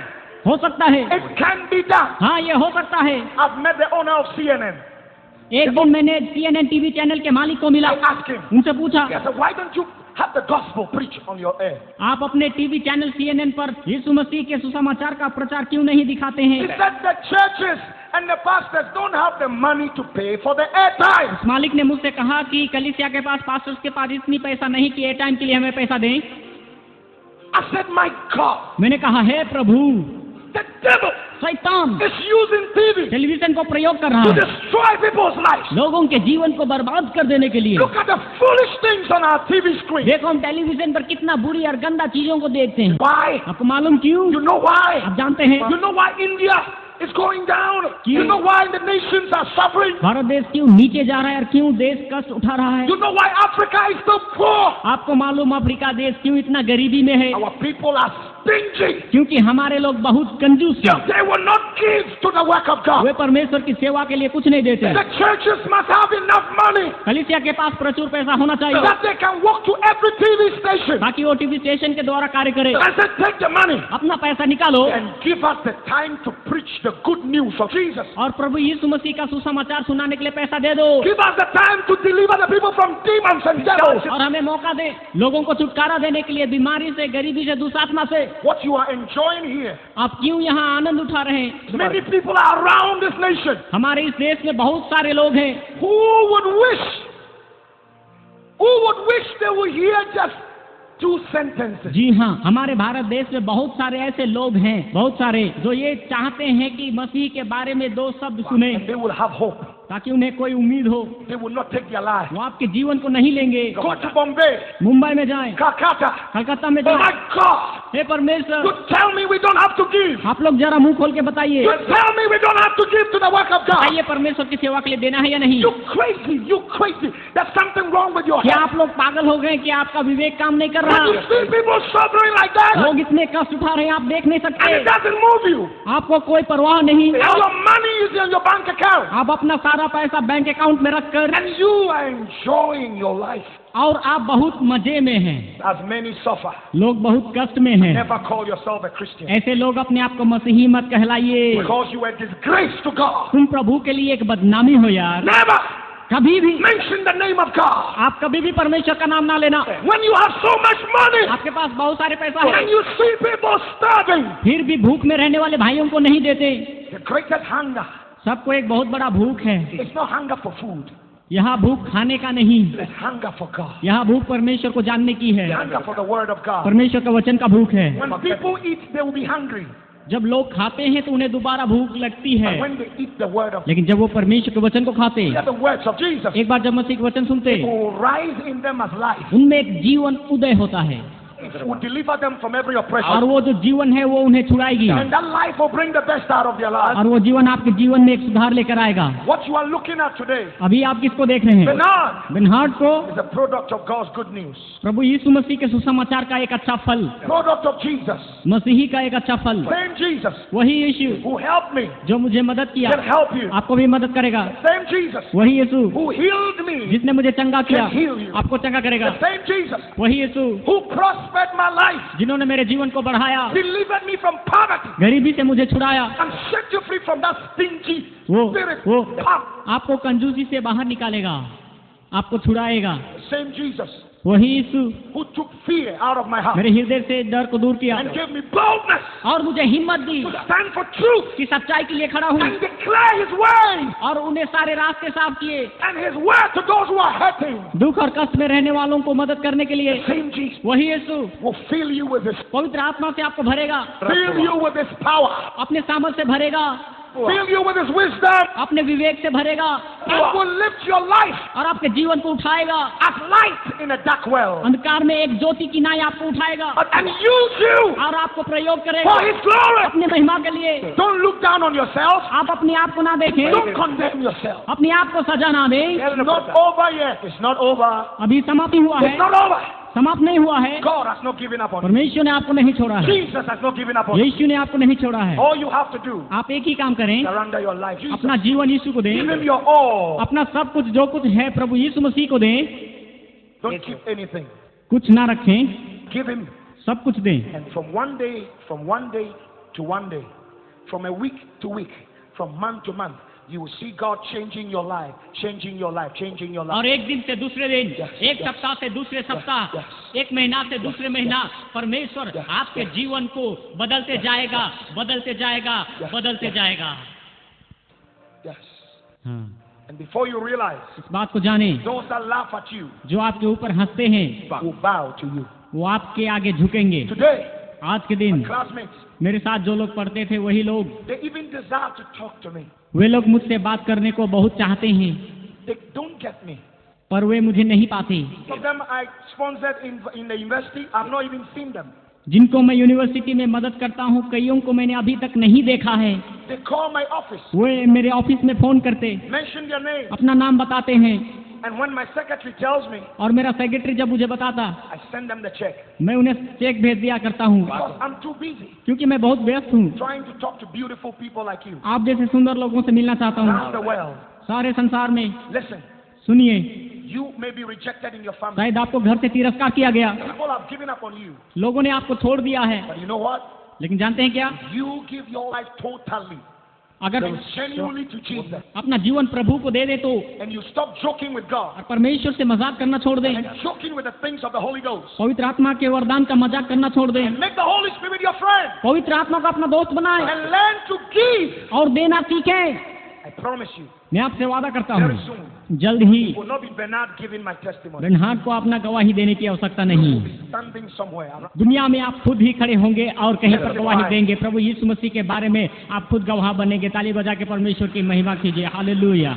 हो सकता है। It can be done. हाँ, ये हो सकता है। I've met the owner of CNN. एक दिन मैंने CNN टीवी चैनल के मालिक को मिला, I asked him, उनसे पूछा, I said, why don't you have the gospel preached on your air? आप अपने टीवी चैनल CNN पर यीशु मसीह के सुसमाचार का प्रचार क्यों नहीं दिखाते He हैं? said the churches and the pastors don't have the money to pay for the airtime. उस मालिक ने मुझसे कहा कि कलीसिया के पास, पास्टर्स के पास इतनी पैसा नहीं कि एयर टाइम के लिए हमें पैसा दें। I said, my God, मैंने कहा, हे प्रभु, the devil शैतान is using TV टेलीविजन को प्रयोग कर रहा to है destroy people's lives. लोगों के जीवन को बर्बाद कर देने के लिए। Look at the foolish things on our TV screen. देखो हम टेलीविजन पर कितना बुरी और गंदा चीजों को देखते हैं। Why? आपको मालूम क्यों? You know why? आप जानते हैं You know why India is going down? You know why the nations are suffering? Bharat देश क्यों नीचे जा रहा है और क्यों देश कष्ट उठा रहा है? You know why Africa is so poor? आपको मालूम अफ्रीका देश क्यों इतना गरीबी में है? Our people are stingy. क्योंकि हमारे लोग बहुत कंजूस हैं। They will not give to the work of God. वे परमेश्वर की सेवा के लिए कुछ नहीं देते। The churches must have enough money कलीसिया के पास प्रचुर पैसा होना चाहिए that they can walk to every TV station ताकि वो टीवी स्टेशन के द्वारा कार्य करे। and say, take the money अपना पैसा निकालो and give us the time to preach the good news of Jesus. और प्रभु यीशु मसीह का सुसमाचार सुनाने के लिए पैसा दे दो Give us the time to deliver the people from demons and devils. और हमें मौका दे लोगों को छुटकारा देने के लिए, बीमारी से, गरीबी से, दुष्टात्मा से। What you are enjoying here, आप क्यों यहाँ आनंद उठा रहे हैं? many people are around this nation हमारे इस देश में बहुत सारे लोग हैं who would wish they would hear just 2 sentences. जी हाँ, हमारे भारत देश में बहुत सारे ऐसे लोग हैं, बहुत सारे जो ये चाहते हैं कि मसीह के बारे में 2 शब्द सुने And they will have hope. ताकि उन्हें कोई उम्मीद हो। They will not take their life. वो आपके जीवन को नहीं लेंगे। Go to Bombay, मुंबई में जाएं, Calcutta. कलकत्ता में Oh my जाएं। God! हे परमेश्वर, You tell me we don't have to give. आप लोग जरा मुंह खोल के बताइए, You tell me we don't have to give to the work of God. बताइए परमेश्वर की सेवा के लिए देना है या नहीं? You crazy. There's something wrong with your क्या head. आप लोग पागल हो गए कि आपका विवेक काम नहीं कर When you रहा? see people suffering like that, लोग इतने कष्ट उठा रहे हैं, आप देख नहीं and it सकते। doesn't move you, आपको कोई परवाह नहीं। and your money is in your bank account, आप अपना सारा पैसा बैंक अकाउंट में रखकर and you are enjoying your life, और आप बहुत मजे में हैं। as many suffer. लोग बहुत कष्ट में हैं। Never call yourself a Christian ऐसे लोग अपने आप को मसीही मत कहलाइए। because you are a disgrace to God. तुम प्रभु के लिए एक बदनामी हो यार। Never कभी भी mention the name of God. आप कभी भी परमेश्वर का नाम ना लेना। When you have so much money, आपके पास बहुत सारे पैसा है, and you see people starving, फिर भी भूख में रहने वाले भाइयों को नहीं देते। the greatest hunger सबको एक बहुत बड़ा भूख है। is not hunger for food, यहाँ भूख खाने का नहीं, it's hunger for God. यहाँ भूख परमेश्वर को जानने की है। Hunger for the word of God. परमेश्वर का वचन का भूख है। When people eat, they will be hungry. जब लोग खाते हैं तो उन्हें दोबारा भूख लगती है, And when they eat the word of लेकिन जब वो परमेश्वर के वचन को खाते, hear the words of Jesus, एक बार जब मसीह के वचन सुनते, it will rise in them as life. उनमें एक जीवन उदय होता है It will deliver them from every और oppression. वो जो जीवन है वो उन्हें छुड़ाएगी And that life will bring the best out of their lives. और वो जीवन आपके जीवन में एक सुधार लेकर आएगा। What you are looking at today, अभी आप किसको देख रहे हैं? Bernard, बेनहार्ड को। is a product of God's good news. प्रभु यीशु मसीह के सुसमाचार का एक अच्छा फल, Product of Jesus. मसीही का एक अच्छा फल। Same Jesus वही यीशु who helped me जो मुझे मदद किया, can help you. आपको भी मदद करेगा। Same Jesus वही यीशु who healed me जिसने मुझे चंगा किया, can heal you. आपको चंगा करेगा। The same Jesus वही यीशु who prospered prospered my life, जिन्होंने मेरे जीवन को बढ़ाया, delivered me from poverty, गरीबी से मुझे छुड़ाया, and set you free from that stingy वो spirit. वो Come. आपको कंजूसी से बाहर निकालेगा, आपको छुड़ाएगा। Same Jesus वही यीशु who took fear out of my heart मेरे हृदय से डर को दूर किया and gave me boldness और मुझे हिम्मत दी to stand for truth कि सच्चाई के लिए खड़ा हूँ and declare His way और उन्हें सारे रास्ते साफ किए, and His word to those who are hurting. दुख और कष्ट में रहने वालों को मदद करने के लिए। Same Jesus वही यीशु will fill you with His, पवित्र आत्मा से आपको भरेगा, fill you with His power, अपने सामर्थ से भरेगा, fill you with His wisdom, अपने विवेक से भरेगा and will lift your life और आपके जीवन को उठाएगा। as light in a dark world अंधकार में एक ज्योति की नाई आपको उठाएगा and use you और आपको प्रयोग करेगा for His glory. अपने महिमा के लिए। Don't look down on yourself. आप अपने आप को ना देखें, Don't condemn yourself. अपने आप को सजा ना दें। It's not over yet. It's not over. अभी समाप्ति हुआ है, It's not over. समाप्त नहीं हुआ है। God has not given up on you. परमेश्वर ने आपको नहीं छोड़ा है, Jesus has not given up on you. यीशु ने आपको नहीं छोड़ा है। All you have to do आप एक ही काम करें, surrender your life. Jesus, अपना जीवन यीशु को give दें, Him your all. अपना सब कुछ जो कुछ है प्रभु यीशु मसीह को दें, Don't keep anything. कुछ ना रखें, Give Him. सब कुछ दें। And from one day to one day, from a week to week, from month to month, you will see God changing your life, changing your life, changing your life. और एक दिन से दूसरे दिन, Yes, एक yes. सप्ताह से दूसरे सप्ताह, yes. एक महीना से दूसरे महीना, परमेश्वर Yes, आपके yes. जीवन को बदलते जाएगा, बदलते जाएगा, Yes, बदलते yes. जाएगा। Yes. हाँ, And before you realize, इस बात को जाने, those that laugh at you जो आपके ऊपर हंसते हैं will bow to you. वो आपके आगे झुकेंगे। Today, आज के दिन classmates, मेरे साथ जो लोग पढ़ते थे वही लोग, they even desire to talk to me. वे लोग मुझसे बात करने को बहुत चाहते हैं, They don't get me. पर वे मुझे नहीं पाते। Some of them I sponsored in the university. I've not even seen them. जिनको मैं यूनिवर्सिटी में मदद करता हूँ, कईयों को मैंने अभी तक नहीं देखा है। They call my office, वे मेरे ऑफिस में फोन करते, mention their name, अपना नाम बताते हैं, and when my secretary tells me, और मेरा सेक्रेटरी जब मुझे बताता, I send them the check मैं उन्हें चेक भेज दिया करता हूँ, because I'm too busy क्योंकि मैं बहुत व्यस्त हूँ। trying to talk to beautiful people like you आप जैसे सुंदर लोगों से मिलना चाहता around the हूँ world. सारे संसार में। Listen, सुनिए, you may be rejected in your family. शायद आपको घर से तिरस्कार किया गया, People have given up on you, लोगों ने आपको छोड़ दिया है, but you know what? लेकिन जानते हैं क्या, You give your life totally अगर and genuinely to Jesus, अपना जीवन प्रभु को दे दे तो, and you stop joking with God और परमेश्वर से मजाक करना छोड़ दें, and joking with the things of the Holy Ghost, पवित्र आत्मा के वरदान का मजाक करना छोड़ दें, and make the Holy Spirit your friend, पवित्र आत्मा को अपना दोस्त बनाएं and learn to give. और देना सीखें। I promise you, मैं आपसे वादा करता very हूँ, soon, जल्द ही it will not be Bernard giving my testimony. बेनहार्ड को अपना गवाही देने की आवश्यकता नहीं। You will be standing somewhere. दुनिया में आप खुद ही खड़े होंगे और कहीं पर गवाही देंगे। प्रभु यीशु मसीह के बारे में आप खुद गवाह बनेंगे। ताली बजा के परमेश्वर की महिमा कीजिए। Hallelujah.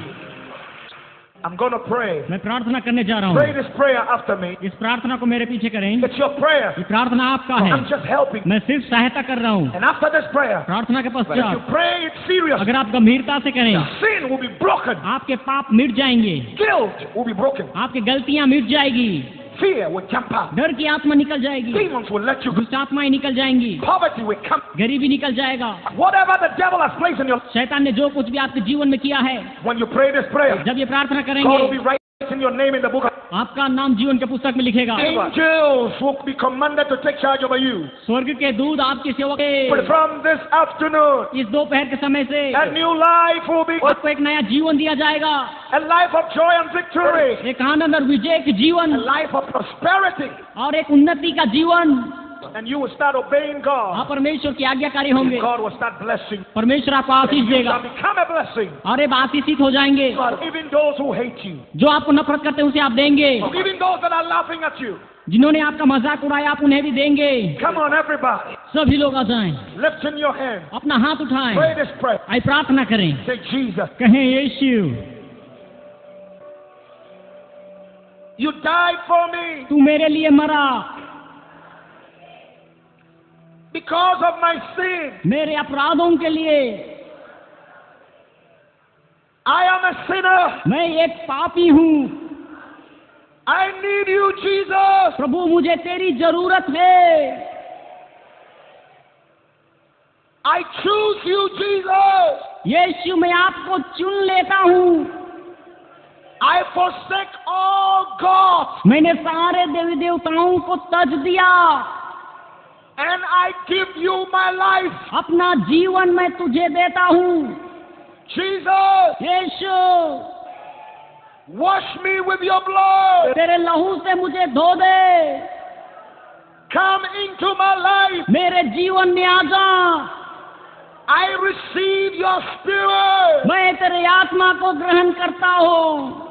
I'm going to pray. मैं प्रार्थना करने जा रहा Pray हूँ, this prayer after me. इस प्रार्थना को मेरे पीछे करें। It's your prayer. ये प्रार्थना आपका है, I'm just helping. मैं सिर्फ सहायता कर रहा हूँ। And after this prayer, प्रार्थना के if you पश्चात pray it serious, अगर आप गंभीरता से करें, sin will be broken. आपके पाप मिट जाएंगे, Guilt will be broken. आपकी गलतियां मिट जाएगी, Fear will jump out. डर की आत्मा निकल जाएगी, Demons will let you go. दुष्ट आत्माएं निकल जाएंगी, Poverty will come. गरीबी निकल जाएगा। Whatever the devil has placed in your life, शैतान ने जो कुछ भी आपके जीवन में किया है, when you pray this prayer, जब ये प्रार्थना God will करेंगे, be writing your name in the book. आपका नाम जीवन के पुस्तक में लिखेगा। Angels will be commanded to take charge over you. स्वर्ग के दूत आपकी सेवा But के from this afternoon, इस दोपहर के समय से a new life will be आपको एक नया जीवन दिया जाएगा, a life of joy and victory, एक आनंद और विजय के a जीवन life of prosperity, और एक उन्नति का जीवन। and you will start obeying God. आप परमेश्वर की आज्ञाकारी होंगे, God will start blessing. परमेश्वर आपको आशीष You देगा shall become a blessing. और ये आशीषित हो जाएंगे। But even those who hate you, जो आपको नफरत करते हैं उसे आप देंगे, even those that are laughing at you, जिन्होंने आपका मजाक उड़ाया आप उन्हें भी देंगे। come on everybody, सभी लोग आ जाएं, lift in your hand, अपना हाथ उठाएं, pray this prayer, आइए प्रार्थना करें, say Jesus, कहें यीशु you died for me तू मेरे लिए मरा, because of my sin. मेरे अपराधों के लिए। I am a sinner. मैं एक पापी हूँ, I need you, Jesus. प्रभु मुझे तेरी जरूरत है। I choose you, Jesus. यीशु मैं आपको चुन लेता हूँ, I forsake all gods मैंने सारे देवी देवताओं को तज दिया, and I give you my life. अपना जीवन मैं तुझे देता हूँ। Jesus, Yeshu, wash me with your blood. तेरे लहू से मुझे धो दे, Come into my life. मेरे जीवन में आ जा। I receive your spirit. मैं तेरे आत्मा को ग्रहण करता हूँ।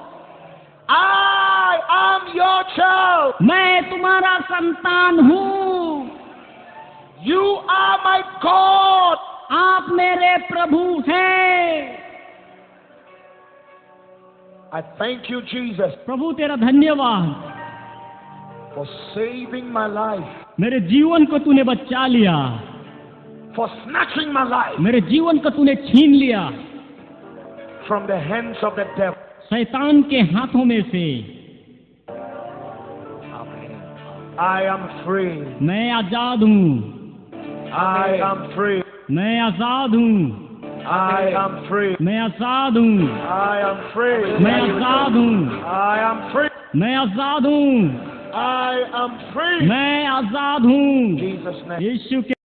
I am your child. मैं तुम्हारा संतान हूँ। You are my God. आप मेरे प्रभु हैं। I thank you, Jesus, प्रभु तेरा धन्यवाद, for saving my life, मेरे जीवन को तूने बचा लिया, for snatching my life मेरे जीवन को तूने छीन लिया from the hands of the devil. शैतान के हाथों में से। I am free. मैं आजाद हूँ, I am free. मैं आजाद हूँ, I am free. मैं आजाद हूँ, I am free. मैं आजाद हूँ, I am free. मैं आजाद हूँ, I am free. मैं आजाद हूँ। Jesus' name. यीशु के